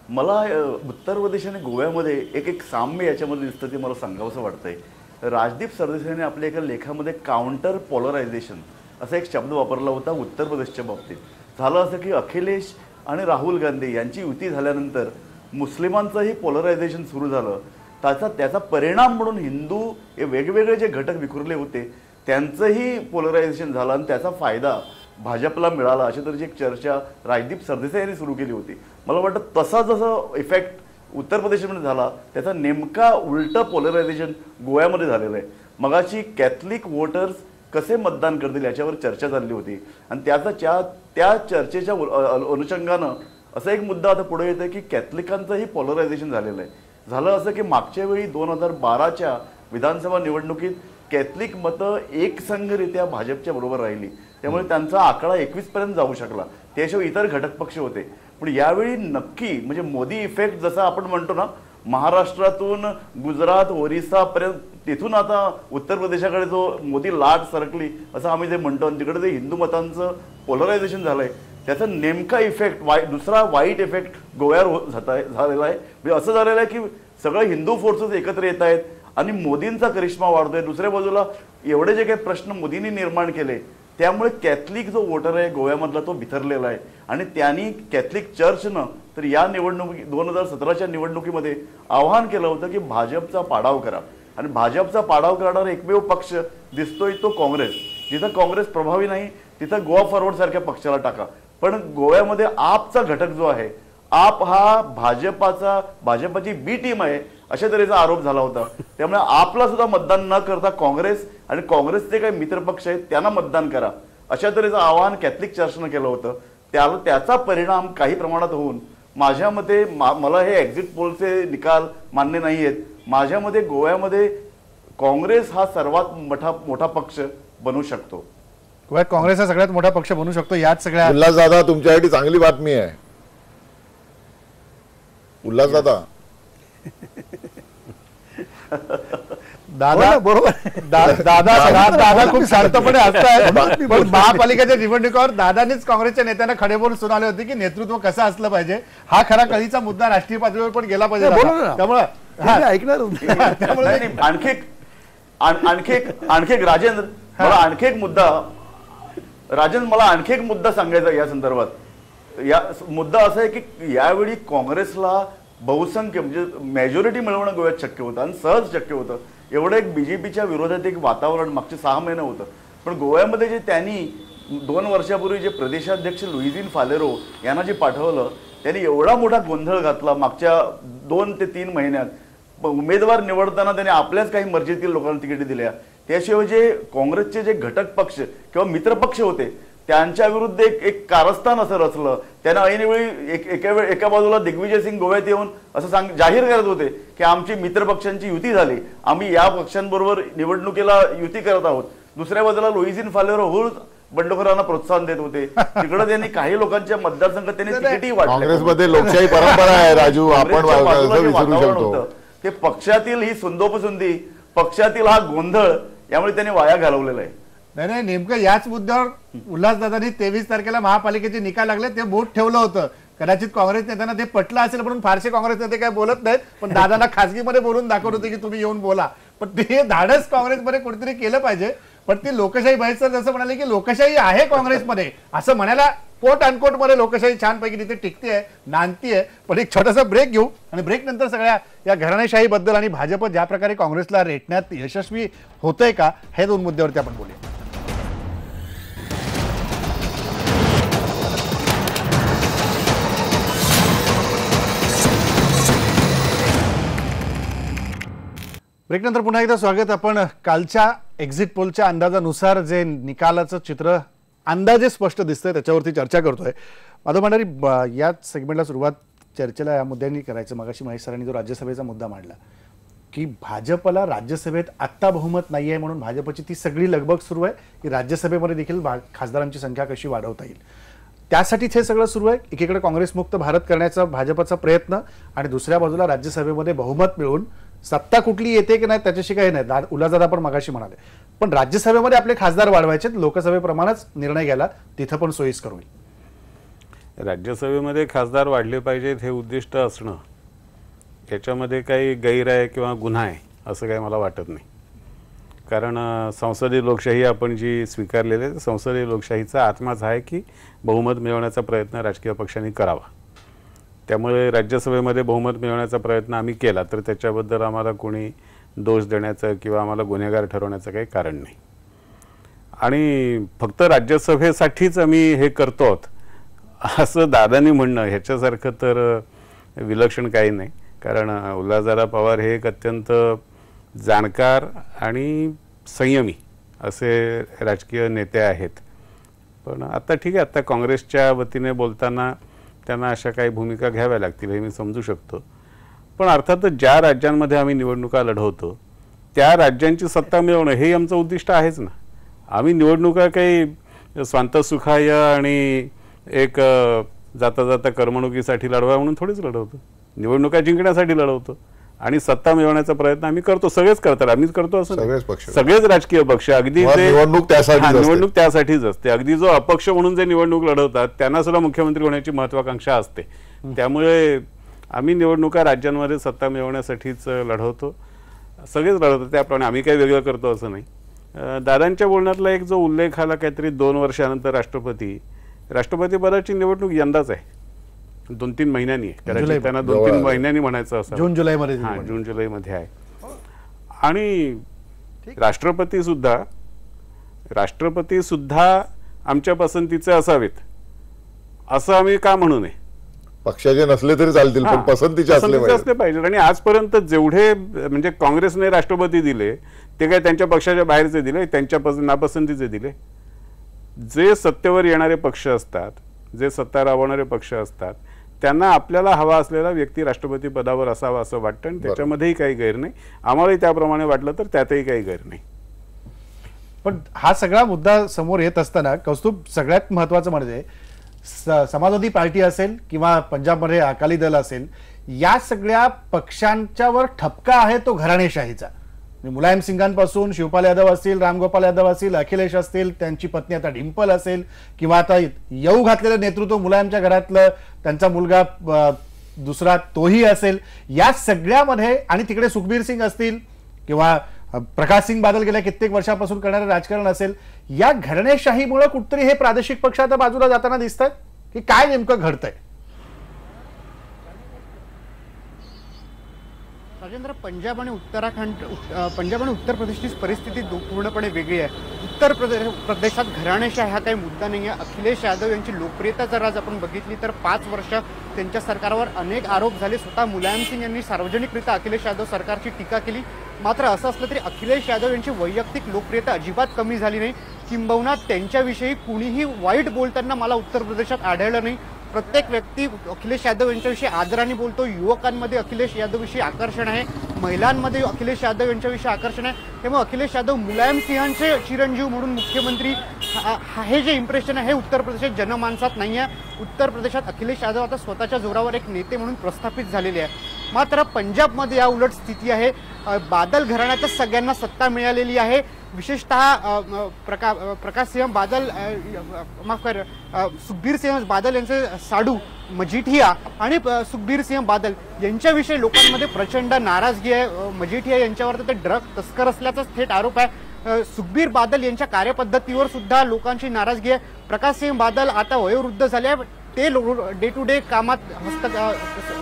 मला उत्तर प्रदेश आणि गोव्यामध्ये एक साम्य याच्यामध्ये दिसतं ते मला सांगावंसं वाटतंय. राजदीप सरदेसाईने आपल्या एका लेखामध्ये काउंटर पोलरायझेशन असा एक शब्द वापरला होता उत्तर प्रदेशच्या बाबतीत. झालं असं की अखिलेश आणि राहुल गांधी यांची युती झाल्यानंतर मुस्लिमांचंही पोलरायझेशन सुरू झालं. त्याचा परिणाम म्हणून हिंदू हे वेगवेगळे जे घटक विखुरले होते त्यांचंही पोलरायझेशन झालं आणि त्याचा फायदा भाजपला मिळाला अशी तऱ्हेची एक चर्चा राजदीप सरदेसाई यांनी सुरू केली होती. मला वाटतं तसा जसं इफेक्ट उत्तर प्रदेशमध्ये झाला त्याचा नेमका उलट पोलरायझेशन गोव्यामध्ये झालेलं आहे. मगाशी कॅथलिक वोटर्स कसे मतदान करतील याच्यावर चर्चा चालली होती आणि त्या चर्चेच्या अनुषंगानं असा एक मुद्दा आता पुढे येतोय की कॅथलिकांचंही पोलरायझेशन झालेलं आहे. झालं असं की मागच्या वेळी 2012च्या विधानसभा निवडणुकीत कॅथलिक मतं एकसंघरित्या भाजपच्या बरोबर राहिली, त्यामुळे त्यांचा आकडा 21 पर्यंत जाऊ शकला. त्याशिवाय इतर घटक पक्ष होते. पण यावेळी नक्की म्हणजे मोदी इफेक्ट जसा आपण म्हणतो ना, महाराष्ट्रातून गुजरात ओरिसापर्यंत तिथून आता उत्तर प्रदेशाकडे जो मोदी लाट सरकली असं आम्ही जे म्हणतो आणि तिकडे जे हिंदू मतांचं पोलरायझेशन झालंय त्याचा नेमका इफेक्ट दुसरा वाईट इफेक्ट गोव्यावर झालेला आहे. म्हणजे असं झालेलं आहे की सगळे हिंदू फोर्सेस एकत्र येत आहेत आणि मोदींचा करिश्मा वाढतोय. दुसऱ्या बाजूला एवढे जे काही प्रश्न मोदींनी निर्माण केले त्यामुळे कॅथलिक जो वोटर आहे गोव्यामधला तो बिथरलेला आहे आणि त्यांनी कॅथलिक चर्चनं तर या 2017च्या निवडणुकीमध्ये आवाहन केलं होतं की भाजपचा पाडाव करा. आणि भाजपचा पाडाव करणारा एकमेव पक्ष दिसतोय तो काँग्रेस. जिथं काँग्रेस प्रभावी नाही तिथं गोवा फॉरवर्ड सारख्या पक्षाला टाका. पण गोव्यामध्ये आपचा घटक जो आहे, आप हा भाजपाची बी टीम आहे अशा तऱ्हेचा आरोप झाला होता. त्यामुळे आपला सुद्धा मतदान न करता काँग्रेस आणि काँग्रेसचे काही मित्रपक्ष आहेत त्यांना मतदान करा अशा तऱ्हेचं आवाहन कॅथलिक चर्चनं केलं होतं. त्याचा परिणाम काही प्रमाणात होऊन माझ्या मते मला हे एक्झिट पोलचे निकाल मान्य नाही आहेत. माझ्या मते गोव्यामध्ये काँग्रेस हा सर्वात मोठा पक्ष बनू शकतो.
गोव्यात काँग्रेस हा सगळ्यात मोठा पक्ष बनू शकतो. याच सगळ्या
उल्हासदादा तुमच्यासाठी चांगली बातमी आहे. उल्हासदादा
दादा बरोबर दादा खूप शांतपणे हसतायत. पण महापालिकेच्या निवडणुकीवर दादानीच काँग्रेसच्या नेत्यांना खडे बोलून सुनावले होते की नेतृत्व कसं असलं पाहिजे, हा खरा कळीचा मुद्दा राष्ट्रीय पातळीवर पण गेला पाहिजे. त्यामुळे
ऐकणार
त्यामुळे आणखी एक राजेंद्र मला आणखी एक मुद्दा सांगायचा या संदर्भात. या मुद्दा असा आहे की यावेळी काँग्रेसला बहुसंख्य म्हणजे मेजॉरिटी मिळवणं गोव्यात शक्य होतं आणि सहज शक्य होतं. एवढं एक बीजेपीच्या विरोधात एक वातावरण मागचे 6 महिने होतं. पण गोव्यामध्ये जे त्यांनी 2 वर्षापूर्वी जे प्रदेशाध्यक्ष लुईझिन फालेरो यांना जे पाठवलं त्यांनी एवढा मोठा गोंधळ घातला मागच्या 2 ते 3 महिन्यात. उमेदवार निवडताना त्यांनी आपल्याच काही मर्जीतील लोकांना तिकीट दिल्या. त्याशिवाय जे काँग्रेसचे जे घटक पक्ष किंवा मित्रपक्ष होते त्यांच्या विरुद्ध एक कारस्थान असं रचलं. त्यांना ऐनवेळी एका बाजूला दिग्विजय सिंग गोव्यात येऊन असं जाहीर करत होते की आमची मित्रपक्षांची युती झाली, आम्ही या पक्षांबरोबर निवडणुकीला युती करत आहोत. दुसऱ्या बाजूला लुईझिन फालेरो हुळ बंडखोरांना प्रोत्साहन देत होते. तिकडे त्यांनी काही लोकांच्या मतदारसंघात त्यांनी तिकीटही वाटले.
काँग्रेसमध्ये लोकशाही परंपरा आहे राजू, आपण विसरू शकतो.
ते पक्षातील ही सुंदोपसुंदी, पक्षातील हा गोंधळ यामुळे त्यांनी वाया घालवलेला आहे.
नाही नेमकं याच मुद्द्यावर उल्हासदादांनी 23 तारखेला महापालिकेचे निकाल लागले ते बोट ठेवलं होतं. कदाचित काँग्रेस नेत्यांना ते पटलं असेल म्हणून फारसे काँग्रेस नेते काय बोलत नाहीत. पण दादांना खासगीमध्ये बोलून दाखवत होते की तुम्ही येऊन बोला. पण ते धाडस काँग्रेसमध्ये कुठेतरी केलं पाहिजे. पण ती लोकशाही बाहेर जसं म्हणाले की लोकशाही आहे काँग्रेसमध्ये असं म्हणायला कोट अनकोट मध्ये लोकशाही छानपैकी तिथे टिकते नांदतीये. पण एक छोटासा ब्रेक घेऊ आणि ब्रेक नंतर सगळ्या या घराणेशाहीबद्दल आणि भाजप ज्या प्रकारे काँग्रेसला रेटण्यात यशस्वी होतंय का हे 2 मुद्द्यावरती आपण बोलूया. ब्रेक नंतर पुन्हा एकदा स्वागत. आपण कालच्या एक्झिट पोलच्या अंदाजानुसार जे निकालाचं चित्र अंदाजे स्पष्ट दिसतंय त्याच्यावरती चर्चा करतोय. माधव भंडारी, या सेगमेंटला सुरुवात चर्चेला या मुद्द्यांनी करायचं. मगाशी महेश सरांनी जो राज्यसभेचा मुद्दा मांडला की भाजपला राज्यसभेत आत्ता बहुमत नाही आहे म्हणून भाजपची ती सगळी लगबग सुरू आहे की राज्यसभेमध्ये देखील खासदारांची संख्या कशी वाढवता येईल. त्यासाठीच हे सगळं सुरू आहे. एकीकडे काँग्रेसमुक्त भारत करण्याचा भाजपचा प्रयत्न आणि दुसऱ्या बाजूला राज्यसभेमध्ये बहुमत मिळवून सत्ता कुठली येते की नाही त्याच्याशी काही नाही. उल्हासदादा पण मगाशी म्हणाले पण राज्यसभेमध्ये आपले खासदार वाढवायचे, लोकसभेप्रमाणेच निर्णय घ्यायला तिथं पण सोयीस्कर होईल.
राज्यसभेमध्ये खासदार वाढले पाहिजेत हे उद्दिष्ट असणं याच्यामध्ये काही गैर आहे किंवा गुन्हा आहे असं काही मला वाटत नाही. कारण संसदीय लोकशाही आपण जी स्वीकारलेली आहे संसदीय लोकशाहीचा आत्माच आहे की बहुमत मिळवण्याचा प्रयत्न राजकीय पक्षांनी करावा. त्यामुळे राज्यसभेमध्ये बहुमत मिळवण्याचा प्रयत्न आम्ही केला तर त्याच्याबद्दल आम्हाला कोणी दोष देण्याचं किंवा आम्हाला गुन्हेगार ठरवण्याचं काही कारण नाही. आणि फक्त राज्यसभेसाठीच आम्ही हे करतो आहोत असं दादांनी म्हणणं ह्याच्यासारखं तर विलक्षण काही नाही. कारण उल्हासदादा पवार हे एक अत्यंत जाणकार आणि संयमी असे राजकीय नेते आहेत. पण आता ठीक आहे, आता काँग्रेसच्या वतीने बोलताना त्यांना अशा काही भूमिका घ्याव्या लागतील हे मी समजू शकतो. पण अर्थातच ज्या राज्यांमध्ये आम्ही निवडणुका लढवतो त्या राज्यांची सत्ता मिळवणं हे आमचं उद्दिष्ट आहेच ना. आम्ही निवडणुका काही स्वांतसुखाय आणि एक जाता जाता करमणुकीसाठी लढवा म्हणून थोडीच लढवतो. निवडणुका जिंकण्यासाठी लढवतो आणि सत्ता मिळवण्याचा प्रयत्न आम्ही करतो. सगळेच करतात, आम्हीच करतो असं सगळेच राजकीय पक्ष. अगदी
निवडणूक
त्यासाठीच असते. अगदी जो अपक्ष म्हणून जे निवडणूक लढवतात त्यांना सुद्धा मुख्यमंत्री होण्याची महत्वाकांक्षा असते. त्यामुळे आम्ही निवडणुका राज्यांमध्ये सत्ता मिळवण्यासाठीच लढवतो, सगळेच लढवतो. त्याप्रमाणे आम्ही काही वेगळं करतो असं नाही. दादांच्या बोलण्यातला एक जो उल्लेख आला काहीतरी 2 वर्षानंतर राष्ट्रपती पदाची निवडणूक यंदाच आहे, 2-3 महिन्यांनी आहे. त्यांना 2-3 महिन्यांनी म्हणायचं असं
जून जुलैमध्ये
जून जुलैमध्ये आहे. आणि राष्ट्रपती सुद्धा आमच्या पसंतीचे असावेत असं आम्ही का म्हणू नये?
पक्षाचे नसले तरी चालतील, पण पसंतीचे
असले पाहिजे. आणि आजपर्यंत जेवढे म्हणजे काँग्रेसने राष्ट्रपती दिले ते काय त्यांच्या पक्षाच्या बाहेरचे दिले, त्यांच्या नापसंतीचे दिले? जे सत्तेवर येणारे पक्ष असतात, जे सत्ता राबवणारे पक्ष असतात, त्यांना आपल्याला हवा असलेला व्यक्ती राष्ट्रपती पदावर असावा असं वाटतं आणि त्याच्यामध्येही काही गैर नाही. आम्हालाही त्याप्रमाणे वाटलं तर त्यातही काही गैर नाही.
पण हा सगळा मुद्दा समोर येत असताना कौस्तुभ, सगळ्यात महत्वाचं म्हणजे समाजवादी पार्टी असेल किंवा पंजाबमध्ये अकाली दल असेल, या सगळ्या पक्षांच्यावर ठपका आहे तो घराणेशाहीचा. मुलायम सिंगांपासून शिवपाल यादव असतील, रामगोपाल यादव असतील, अखिलेश असतील, त्यांची पत्नी आता डिंपल असेल, किंवा आता येऊ घातलेलं नेतृत्व मुलायमच्या घरातलं त्यांचा मुलगा दुसरा तोही असेल, या सगळ्यामध्ये, आणि तिकडे सुखबीर सिंग असतील किंवा प्रकाश सिंग बादल गेल्या कित्येक वर्षापासून करणारे राजकारण असेल, या घराणेशाहीमुळे कुठतरी हे प्रादेशिक पक्ष आता बाजूला जाताना दिसत आहेत की काय नेमकं घडतंय?
राजेंद्र, पंजाब आणि उत्तर प्रदेशची परिस्थिती पूर्णपणे वेगळी आहे. उत्तर प्रदेशात घराणेशाही हा काही मुद्दा नाही आहे. अखिलेश यादव यांची लोकप्रियता जर आज आपण बघितली तर 5 वर्ष त्यांच्या सरकारवर अनेक आरोप झाले. स्वतः मुलायम सिंग यांनी सार्वजनिकरित्या अखिलेश यादव सरकारची टीका केली. मात्र असं असलं तरी अखिलेश यादव यांची वैयक्तिक लोकप्रियता अजिबात कमी झाली नाही. किंबहुना त्यांच्याविषयी कुणीही वाईट बोलताना मला उत्तर प्रदेशात आढळलं नाही. प्रत्येक व्यक्ती अखिलेश यादव यांच्याविषयी आदराने बोलतो. युवकांमध्ये अखिलेश यादवविषयी आकर्षण आहे, महिलांमध्ये अखिलेश यादव यांच्याविषयी आकर्षण आहे. त्यामुळे अखिलेश यादव मुलायम सिंहांचे चिरंजीव म्हणून मुख्यमंत्री हे जे इम्प्रेशन आहे हे उत्तर प्रदेशात जनमानसात नाही आहे. उत्तर प्रदेशात अखिलेश यादव आता स्वतःच्या जोरावर एक नेते म्हणून प्रस्थापित झालेले आहे. मात्र पंजाबमध्ये या उलट स्थिती आहे. बादल घराण्यातच सगळ्यांना सत्ता मिळालेली आहे. विशेषतः प्रकाश सिंह बादल, माफ कर, सुखबीर सिंह बादल यांचे साडू मजीठिया आणि सुखबीर सिंह बादल यांच्याविषयी लोकांमध्ये प्रचंड नाराजगी आहे. मजीठिया यांच्यावर ते ड्रग तस्कर असल्याचा थेट आरोप आहे. सुखबीर बादल यांच्या कार्यपद्धतीवर सुद्धा लोकांची नाराजगी आहे. प्रकाश सिंह बादल आता वयोवृद्ध झाले आहे, ते डे टू डे कामात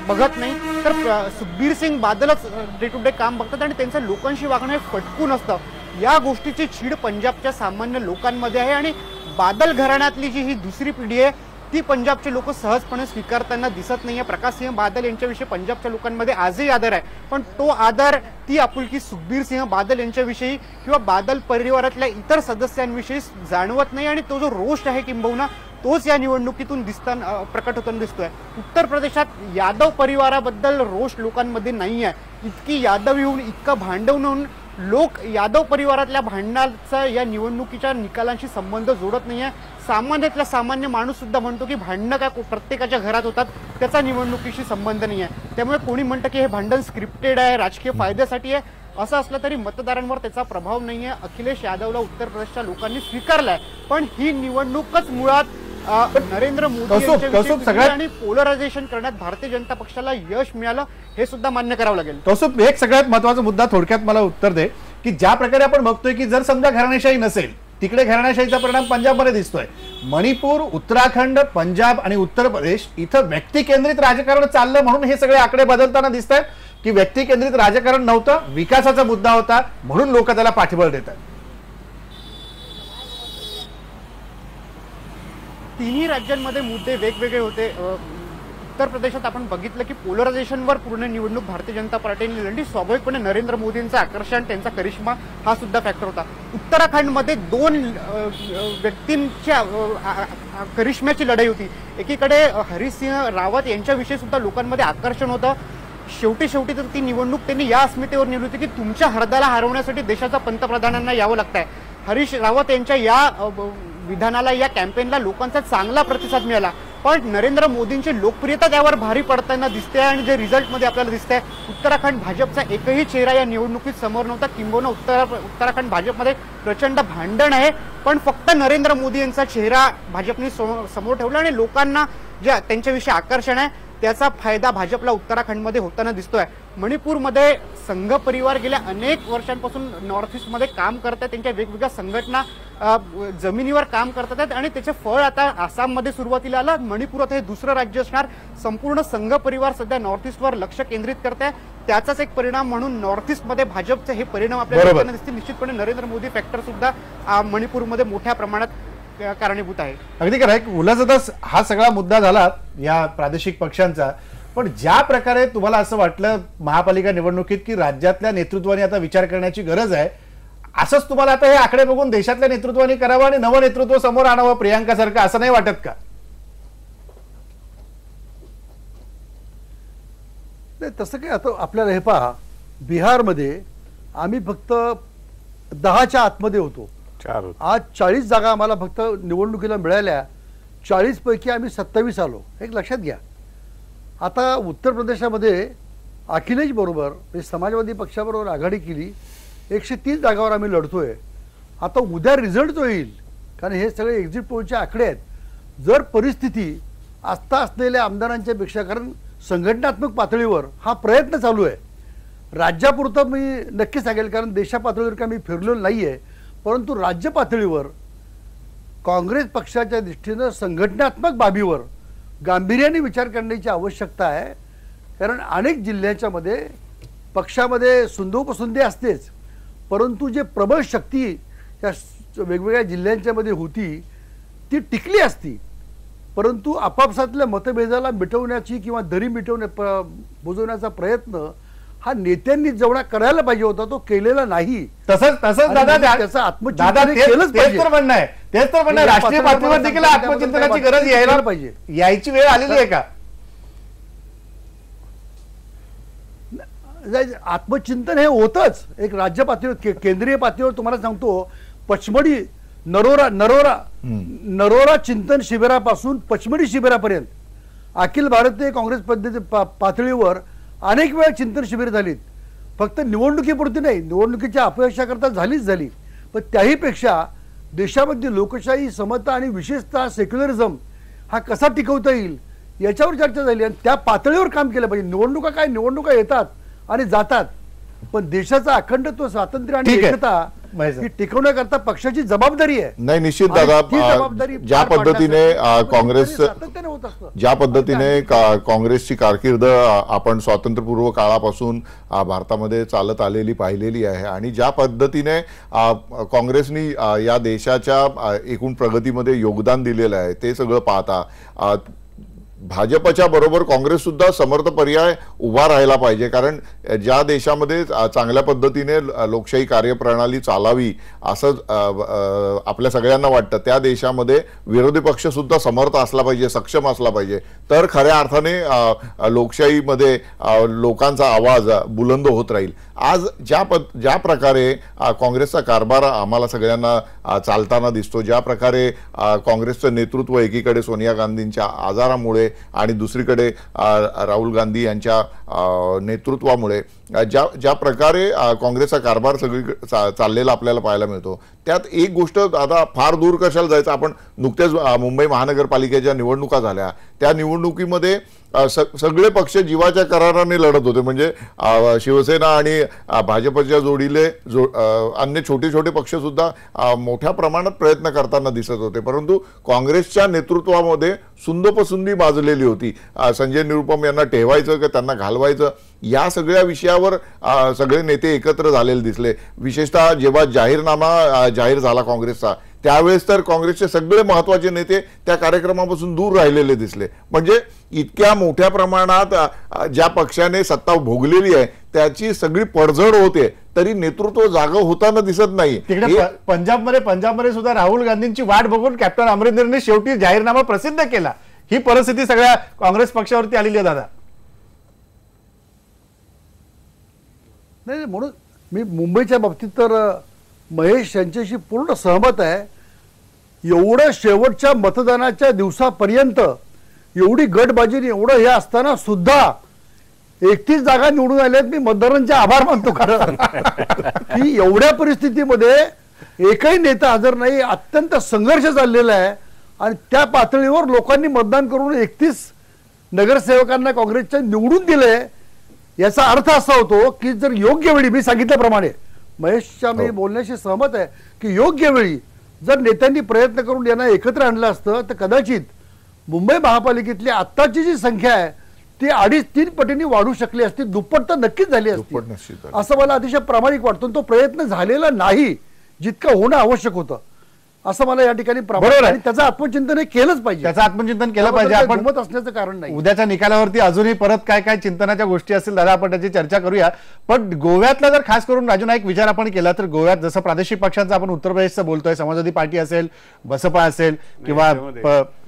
बघत नाही, तर सुखबीर सिंग बादलच डे टू डे काम बघतात आणि त्यांचं लोकांशी वागणं हे फटकून असतं. या गोष्टीची चीड पंजाबच्या सामान्य लोकांमध्ये आहे आणि बादल घराण्यातली जी ही दुसरी पिढी आहे ती पंजाबचे लोक सहजपणे स्वीकारताना दिसत नाहीये. प्रकाश सिंह बादल यांच्याविषयी पंजाबच्या लोकांमध्ये आजही आदर आहे, पण तो आदर, ती आपुलकी सुखबीर सिंह बादल यांच्याविषयी किंवा बादल परिवारातल्या इतर सदस्यांविषयी जाणवत नाही आणि तो जो रोष आहे किंबहुना तोच या निवडणुकीतून प्रकट होताना दिसतोय. उत्तर प्रदेशात यादव परिवाराबद्दल रोष लोकांमध्ये नाही आहे. इतकी यादव येऊन, इतकं भांडवून लोक यादव परिवारातल्या भांडणाचा या निवडणुकीच्या निकालांशी संबंध जोडत नाहीये. सामान्यातला सामान्य माणूस सुद्धा म्हणतो की भांडणं काय प्रत्येकाच्या घरात होतात, त्याचा निवडणुकीशी संबंध नाही आहे. त्यामुळे कोणी म्हणतं की हे भांडण स्क्रिप्टेड आहे, राजकीय फायद्यासाठी आहे. असं असलं तरी मतदारांवर त्याचा प्रभाव नाहीये. अखिलेश यादवला उत्तर प्रदेशच्या लोकांनी स्वीकारलाय, पण ही निवडणूकच मुळात नरेंद्र मोदी आणि पोलरायझेशन करण्यात भारतीय जनता पक्षाला यश मिळालं हे सुद्धा मान्य करावं लागेल.
कौस्तुभ, एक सगळ्यात महत्वाचा मुद्दा थोडक्यात मला उत्तर दे की ज्या प्रकारे आपण बघतोय की जर समजा घराणेशाही नसेल, तिकडे घराणेशाहीचा परिणाम पंजाबमध्ये दिसतोय. मणिपूर, उत्तराखंड, पंजाब आणि उत्तर प्रदेश इथं व्यक्ती केंद्रित राजकारण चाललं म्हणून हे सगळे आकडे बदलताना दिसत आहेत की व्यक्ती केंद्रित राजकारण नव्हतं, विकासाचा मुद्दा होता म्हणून लोक त्याला पाठबळ देतात.
तिन्ही राज्यांमध्ये मुद्दे वेगवेगळे होते. उत्तर प्रदेशात आपण बघितलं की पोलरायझेशनवर पूर्ण निवडणूक भारतीय जनता पार्टीने लढली. स्वाभाविकपणे नरेंद्र मोदींचं आकर्षण, त्यांचा करिश्मा हा सुद्धा फॅक्टर होता. उत्तराखंडमध्ये 2 व्यक्तींच्या करिश्म्याची लढाई होती. एकीकडे हरीसिंह रावत यांच्याविषयी सुद्धा लोकांमध्ये आकर्षण होतं. शेवटी तर ती निवडणूक त्यांनी या अस्मितेवर नेली होती की तुमच्या हरदाला हरवण्यासाठी देशाच्या पंतप्रधानांना यावं लागतंय. हरीश रावत यांच्या या विधानाला, या कॅम्पेनला लोकांचा चांगला प्रतिसाद मिळाला, पण नरेंद्र मोदींची लोकप्रियता त्यावर भारी पडताना दिसते आणि जे रिझल्टमध्ये आपल्याला दिसतंय, उत्तराखंड भाजपचा एकही चेहरा या निवडणुकीत समोर नव्हता. किंबहुना उत्तराखंड भाजपमध्ये प्रचंड भांडण आहे, पण फक्त नरेंद्र मोदी यांचा चेहरा भाजपने समोर ठेवला आणि लोकांना जे त्यांच्याविषयी आकर्षण आहे त्याचा फायदा भाजपला उत्तराखंडमध्ये होताना दिसतोय. मणिपूरमध्ये संघ परिवार गेल्या अनेक वर्षांपासून नॉर्थ ईस्टमध्ये काम करतात, त्यांच्या वेगवेगळ्या संघटना जमिनीवर काम करतात आहेत आणि त्याचे फळ आता आसाममध्ये सुरुवातीला आलं. मणिपुरात हे दुसरं राज्य असणार. संपूर्ण संघ परिवार सध्या नॉर्थ ईस्टवर लक्ष केंद्रित करते. त्याचाच एक परिणाम म्हणून नॉर्थ ईस्टमध्ये भाजपचे हे परिणाम आपल्याला दिसतील. निश्चितपणे नरेंद्र मोदी फॅक्टर सुद्धा मणिपूरमध्ये मोठ्या प्रमाणात कारणीभूत आहे.
अगदी खरं आहे. उलटच हा सगळा मुद्दा झाला या प्रादेशिक पक्षांचा. पण ज्या प्रकारे तुम्हाला असं वाटलं महापालिका निवडणुकीत की राज्यातल्या नेतृत्वाने आता विचार करण्याची गरज आहे, असंच तुम्हाला आता हे आकडे बघून देशातल्या नेतृत्वाने करावं आणि नवं नेतृत्व समोर आणावं प्रियांका सारखं, असं नाही वाटत का?
नाही, तसं काही आता आपल्याला हे पहा, बिहारमध्ये आम्ही फक्त 10च्या आतमध्ये होतो. आज 40 जागा आम्हाला फक्त निवडणुकीला मिळाल्या. 40 पैकी आम्ही 27 आलो. एक लक्षात घ्या. आता उत्तर प्रदेशामध्ये अखिलेश बरोबर म्हणजे समाजवादी पक्षाबरोबर आघाडी केली. 130 जागावर आम्ही लढतोय. आता उद्या रिझल्ट जो येईल, कारण हे सगळे एक्झिट पोलचे आकडे आहेत, जर परिस्थिती आस्था असलेल्या आमदारांच्या पेक्षा, कारण संघटनात्मक पातळीवर हा प्रयत्न चालू आहे. राज्यापुरतं मी नक्की सांगेल, कारण देशा पातळीवर काय मी फिरलेलो नाही आहे, परंतु राज्य पातळीवर काँग्रेस पक्षाच्या दृष्टीनं संघटनात्मक बाबीवर गांभीर्याने विचार करण्याची आवश्यकता आहे. कारण अनेक जिल्ह्याच्या मध्ये पक्षामध्ये सुंदोपसुंदी असतेच, परंतु जे प्रबळ शक्ती त्या वेगवेगळ्या जिल्ह्यांच्या मध्ये होती ती टिकली असती. परंतु आपापसातल्या मतभेदाला मिटवण्याची किंवा दरी बुजवण्याचा प्रयत्न हा नेत्यांनी जेवढा करायला पाहिजे होता तो केलेला नाही.
तसंच दादा
त्याचा आत्मचिंतन केलंच
तेच तर म्हणणं आहे. तेच तर म्हणणं, राष्ट्रीय पातळीवर देखील आत्मचिंतनाची गरज यायला पाहिजे. यायची वेळ आलेली आहे का?
आत्मचिंतन हे होतच एक राज्य पातळीवर. केंद्रीय पातळीवर तुम्हाला सांगतो, पचमढी नरोरा चिंतन शिबिरापासून पचमढी शिबिरापर्यंत अखिल भारतीय काँग्रेस पद्धती पातळीवर अनेक वेळा चिंतन शिबिर झालीत. फक्त निवडणुकीपुरती नाही, निवडणुकीच्या अपयशाकरता झाली. पण त्याहीपेक्षा देशामध्ये लोकशाही, समता आणि विशेषतः सेक्युलरिझम हा कसा टिकवता येईल याच्यावर चर्चा झाली आणि त्या पातळीवर काम केलं पाहिजे. निवडणुका येतात आणि जातात, पण देशाचा अखंडत्व, स्वातंत्र्य आणि एकता ही टिकवण्याकरता पक्षाची जबाबदारी आहे.
नाही, निश्चित दादा, ज्या पद्धतीने काँग्रेसची कारकीर्द आपण स्वातंत्र्यपूर्व काळापासून भारतामध्ये चालत आलेली पाहिलेली आहे आणि ज्या पद्धतीने काँग्रेसनी या देशाच्या एकूण प्रगतीमध्ये योगदान दिलेलं आहे ते सगळं पाहता भाजपच्या बरोबर काँग्रेस सुद्धा समर्थ पर्याय उभा राहायला पाहिजे. कारण ज्या देशामध्ये चांगल्या पद्धतीने लोकशाही कार्यप्रणाली चालावी असं आपल्या सगळ्यांना वाटतं, त्या देशामध्ये विरोधी पक्ष सुद्धा समर्थ असला पाहिजे, सक्षम असला पाहिजे, तर खऱ्या अर्थाने लोकशाहीमध्ये लोकांचा आवाज बुलंद होत राहील. आज ज्या प्रकारे काँग्रेसचा कारभार आम्हाला सगळ्यांना चालताना दिसतो, ज्या प्रकारे काँग्रेसचं नेतृत्व एकीकडे सोनिया गांधींच्या आजारामुळे आणि दुसरीकडे राहुल गांधी यांच्या नेतृत्वामुळे ज्या प्रकारे काँग्रेसचा कारभार सगळी चाललेला आपल्याला पाहायला मिळतो, त्यात एक गोष्ट आता फार दूर कशाला जायचं, आपण नुकतेच मुंबई महानगरपालिकेच्या निवडणुका झाल्या, त्या निवडणुकीमध्ये सगळे पक्ष जीवाच्या कराराने लढत होते. म्हणजे शिवसेना आणि भाजपच्या जोडीले अन्य छोटे पक्ष सुद्धा मोठ्या प्रमाणात प्रयत्न करताना दिसत होते, परंतु काँग्रेसच्या नेतृत्वामध्ये सुंदोपसुंदी माजलेली होती. संजय निरुपम यांना ठेवायचं का त्यांना घालवायचं या सगळ्या विषयावर सगळे नेते एकत्र झालेले दिसले. विशेषतः जेव्हा जाहीरनामा जाहीर झाला काँग्रेसचा, त्यावेळेस तर काँग्रेसचे सगळे महत्त्वाचे नेते त्या कार्यक्रमापासून दूर राहिलेले दिसले. म्हणजे इतक्या मोठ्या प्रमाणात ज्या पक्षाने सत्ता भोगलेली आहे त्याची सगळी पडझड होते, तरी नेतृत्व जागा होताना दिसत नाही.
तिकडे पंजाबमध्ये सुद्धा राहुल गांधींची वाट बघून कॅप्टन अमरिंदरने शेवटी जाहीरनामा प्रसिद्ध केला. ही परिस्थिती सगळ्या काँग्रेस पक्षावरती आलेली आहे दादा.
नाही, म्हणून मी मुंबईच्या बाबतीत तर महेश यांच्याशी पूर्ण सहमत आहे. एवढं शेवटच्या मतदानाच्या दिवसापर्यंत एवढी गटबाजी, एवढं हे असताना सुद्धा 31 जागा निवडून आल्यात. मी मतदारांचे आभार मानतो, कारण की एवढ्या परिस्थितीमध्ये एकही नेता हजर नाही, अत्यंत संघर्ष चाललेला आहे आणि त्या पातळीवर लोकांनी मतदान करून 31 नगरसेवकांना काँग्रेसच्या निवडून दिले, याचा अर्थ असा होतो की जर योग्य वेळी, मी सांगितल्याप्रमाणे महेशच्या मी बोलण्याशी सहमत आहे की योग्य वेळी जर नेत्यांनी प्रयत्न करून यांना एकत्र आणलं असतं तर कदाचित मुंबई महापालिकेतली आत्ताची जी संख्या आहे ती 2.5-3 पटींनी वाढू शकली असती, दुप्पट तर नक्कीच झाली असती असं मला अतिशय प्रामाणिक वाटतं. तो प्रयत्न झालेला नाही जितकं होणं आवश्यक होतं असं मला या ठिकाणी
बरोबर आहे.
त्याचं आत्मचिंतन हे केलंच पाहिजे,
त्याचं आत्मचिंतन केलं पाहिजे. आपण
मत असण्याचं कारण नाही.
उद्याच्या निकालावरती अजूनही परत काय काय चिंतनाच्या गोष्टी असतील दादा आपण त्याची चर्चा करूया. पण गोव्यातला जर खास करून राजू नाईक विचार आपण केला तर गोव्यात जसं प्रादेशिक पक्षांचा आपण उत्तर प्रदेशचं बोलतोय, समाजवादी पार्टी असेल, बसपा असेल किंवा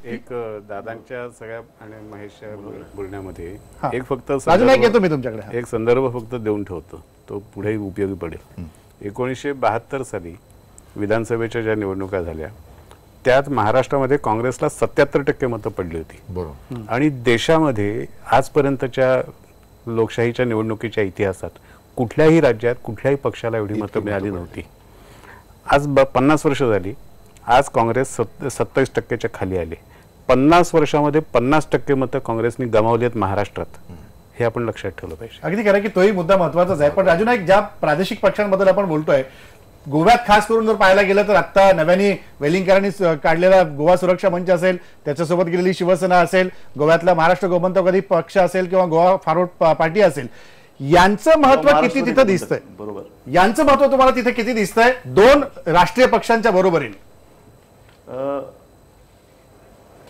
एक दादांच्या सगळ्या आणि महेशच्या बोलण्यामध्ये एक फक्त
राजू नाईक येतो मी तुमच्याकडे,
एक संदर्भ फक्त देऊन ठेवतो, तो पुढे उपयोगी पडेल. 1972 साली विधानसभेच्या ज्या निवडणुका झाल्या त्यात महाराष्ट्रामध्ये काँग्रेसला 77% मतं पडली होती.
बरोबर.
आणि देशामध्ये आजपर्यंतच्या लोकशाहीच्या निवडणुकीच्या इतिहासात कुठल्याही राज्यात कुठल्याही पक्षाला एवढी मतं मिळाली नव्हती. आज 50 वर्ष झाली, आज काँग्रेस 27%च्या खाली आले. 50 वर्षामध्ये 50% मतं काँग्रेसने गमावली आहेत महाराष्ट्रात, हे आपण लक्षात ठेवलं पाहिजे.
अगदी खरं की तोही मुद्दा महत्वाचाच आहे. पण राजू नाईक ज्या प्रादेशिक पक्षांबद्दल आपण बोलतोय, गोव्यात खास करून जर पाहायला गेलं तर आता नव्याने वेलिंगकरांनी काढलेला गोवा सुरक्षा मंच असेल, त्याच्यासोबत गेलेली शिवसेना असेल, गोव्यातला महाराष्ट्र गोमंतकवादी पक्ष असेल किंवा गोवा फॉरवर्ड पार्टी असेल, यांचं महत्व किती तिथं दिसतंय?
बरोबर.
यांचं महत्व तुम्हाला तिथे किती दिसतंय 2 राष्ट्रीय पक्षांच्या बरोबरीने?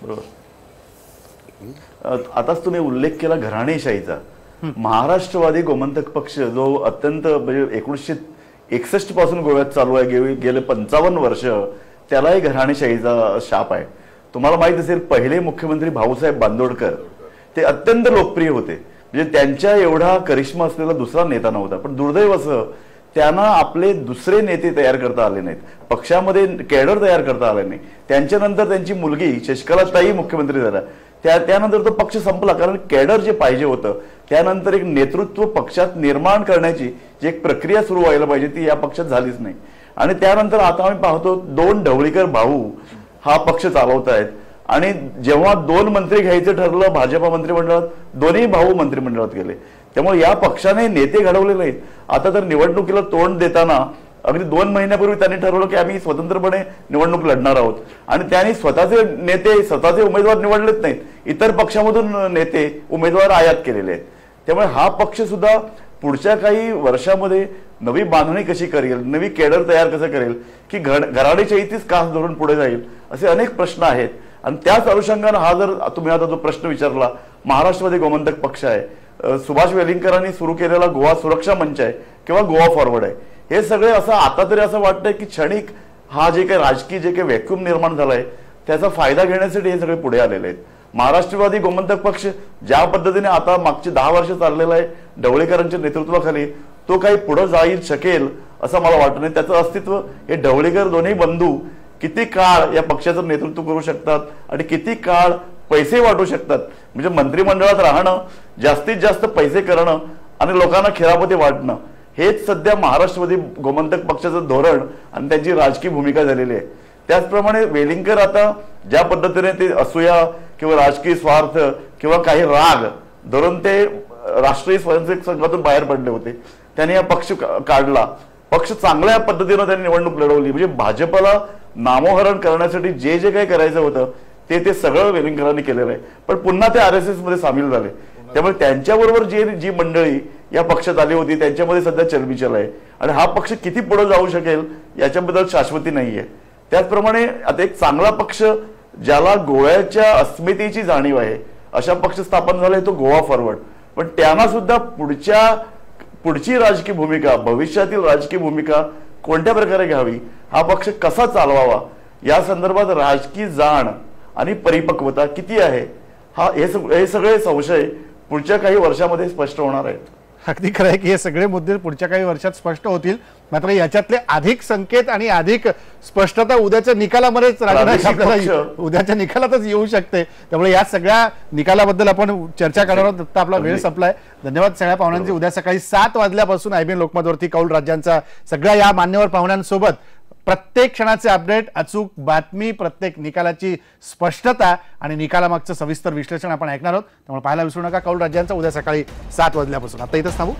बरोबर. आताच तुम्ही उल्लेख केला घराणेशाहीचा. महाराष्ट्रवादी गोमंतक पक्ष जो अत्यंत म्हणजे 1961 पासून गोव्यात चालू आहे, गेले 55 वर्ष, त्यालाही घराणेशाहीचा शाप आहे. तुम्हाला माहित असेल पहिले मुख्यमंत्री भाऊसाहेब बांदोडकर ते अत्यंत लोकप्रिय होते, म्हणजे त्यांच्या एवढा करिश्मा असलेला दुसरा नेता नव्हता. पण दुर्दैव असं त्यांना आपले दुसरे नेते तयार करता आले नाहीत, पक्षामध्ये कॅडर तयार करता आले नाही. त्यांच्यानंतर त्यांची मुलगी शशिकलाताई मुख्यमंत्री झाल्या, त्यानंतर तो पक्ष संपला, कारण कॅडर जे पाहिजे होतं त्यानंतर एक नेतृत्व पक्षात निर्माण करण्याची जी एक प्रक्रिया सुरू व्हायला पाहिजे ती या पक्षात झालीच नाही. आणि त्यानंतर आता आम्ही पाहतो 2 ढवळीकर भाऊ हा पक्ष चालवत आहेत. आणि जेव्हा 2 मंत्री घ्यायचं ठरलं भाजपा मंत्रिमंडळात, दोन्ही भाऊ मंत्रिमंडळात गेले. त्यामुळे या पक्षाने नेते घडवले नाहीत. आता तर निवडणुकीला तोंड देताना अगदी 2 महिन्यापूर्वी त्यांनी ठरवलं की आम्ही स्वतंत्रपणे निवडणूक लढणार आहोत, आणि त्यांनी स्वतःचे नेते स्वतःचे उमेदवार निवडलेच नाहीत, इतर पक्षामधून नेते उमेदवार आयात केलेले आहेत. त्यामुळे हा पक्ष सुद्धा पुढच्या काही वर्षामध्ये नवी बांधणी कशी करेल, नवी केडर तयार कसं करेल, की घराणेशाहीचीच कास धरून पुढे जाईल, असे अनेक प्रश्न आहेत. आणि त्याच अनुषंगाने हा जर तुम्ही आता जो प्रश्न विचारला, महाराष्ट्रवादी गोमंतक पक्ष आहे, सुभाष वेलिंगकरांनी सुरू केलेला गोवा सुरक्षा मंच आहे किंवा गोवा फॉरवर्ड आहे, हे सगळे असं आता तरी असं वाटतंय की क्षणिक हा जे काही राजकीय जे काही व्हॅक्यूम निर्माण झालाय त्याचा फायदा घेण्यासाठी हे सगळे पुढे आलेले आहेत. महाराष्ट्रवादी गोमंतक पक्ष ज्या पद्धतीने आता मागची 10 वर्ष चाललेला आहे ढवळीकरांच्या नेतृत्वाखाली, तो काही पुढे जाईल शकेल असं मला वाटत नाही. त्याचं अस्तित्व हे ढवळीकर दोन्ही बंधू किती काळ या पक्षाचं नेतृत्व करू शकतात आणि किती काळ पैसे वाटू शकतात, म्हणजे मंत्रिमंडळात राहणं, जास्तीत जास्त पैसे करणं आणि लोकांना खिरापती वाटणं, हेच सध्या महाराष्ट्रवादी गोमंतक पक्षाचं धोरण आणि त्यांची राजकीय भूमिका झालेली आहे. त्याचप्रमाणे वेलिंगकर आता ज्या पद्धतीने ते असूया किंवा राजकीय स्वार्थ किंवा काही राग धरून ते राष्ट्रीय स्वयंसेवक संघातून बाहेर पडले होते, त्यांनी हा पक्ष काढला, पक्ष चांगल्या पद्धतीने त्यांनी निवडणूक लढवली. म्हणजे भाजपला नामोहरण करण्यासाठी जे जे काही करायचं होतं ते सगळं वेलिंगकरांनी केलेलं आहे. पण पुन्हा ते RSS मध्ये सामील झाले. त्यामुळे त्यांच्याबरोबर जी मंडळी या पक्षात आली होती त्यांच्यामध्ये सध्या चलबिचल आहे, आणि हा पक्ष किती पुढे जाऊ शकेल याच्याबद्दल शाश्वती नाहीये. त्याचप्रमाणे आता एक चांगला पक्ष ज्याला गोव्याच्या अस्मितेची जाणीव आहे अशा पक्ष स्थापन झालाय तो गोवा फॉरवर्ड. पण त्यांना सुद्धा पुढची राजकीय भूमिका, भविष्यातील राजकीय भूमिका कोणत्या प्रकारे घ्यावी, हा पक्ष कसा चालवावा या संदर्भात राजकीय जाण आणि परिपक्वता किती आहे, हे सगळे संशय पुढच्या काही वर्षामध्ये स्पष्ट होणार आहेत.
अगदी खरं आहे की हे सगळे मुद्दे पुढच्या काही वर्षात स्पष्ट होतील. मात्र याच्यातले अधिक संकेत आणि अधिक स्पष्टता उद्याच्या निकालामध्येच आपल्याला उद्याच्या निकालातच येऊ शकते. त्यामुळे या सगळ्या निकालाबद्दल आपण चर्चा करणार आहोत. आता आपला वेळ संपलाय. धन्यवाद सगळ्या पाहुण्यांचे. उद्या सकाळी 7 वाजल्यापासून IBN लोकमतवरती कौल राज्यांचा सगळ्या या मान्यवर पाहुण्यांसोबत प्रत्येक क्षणाचे अपडेट, अचूक बातमी, प्रत्येक निकालाची स्पष्टता आणि निकालामागचं सविस्तर विश्लेषण आपण ऐकणार आहोत. त्यामुळे पाहायला विसरू नका कौल राज्यांचा उद्या सकाळी 7 वाजल्यापासून. आता इथंच थांबू.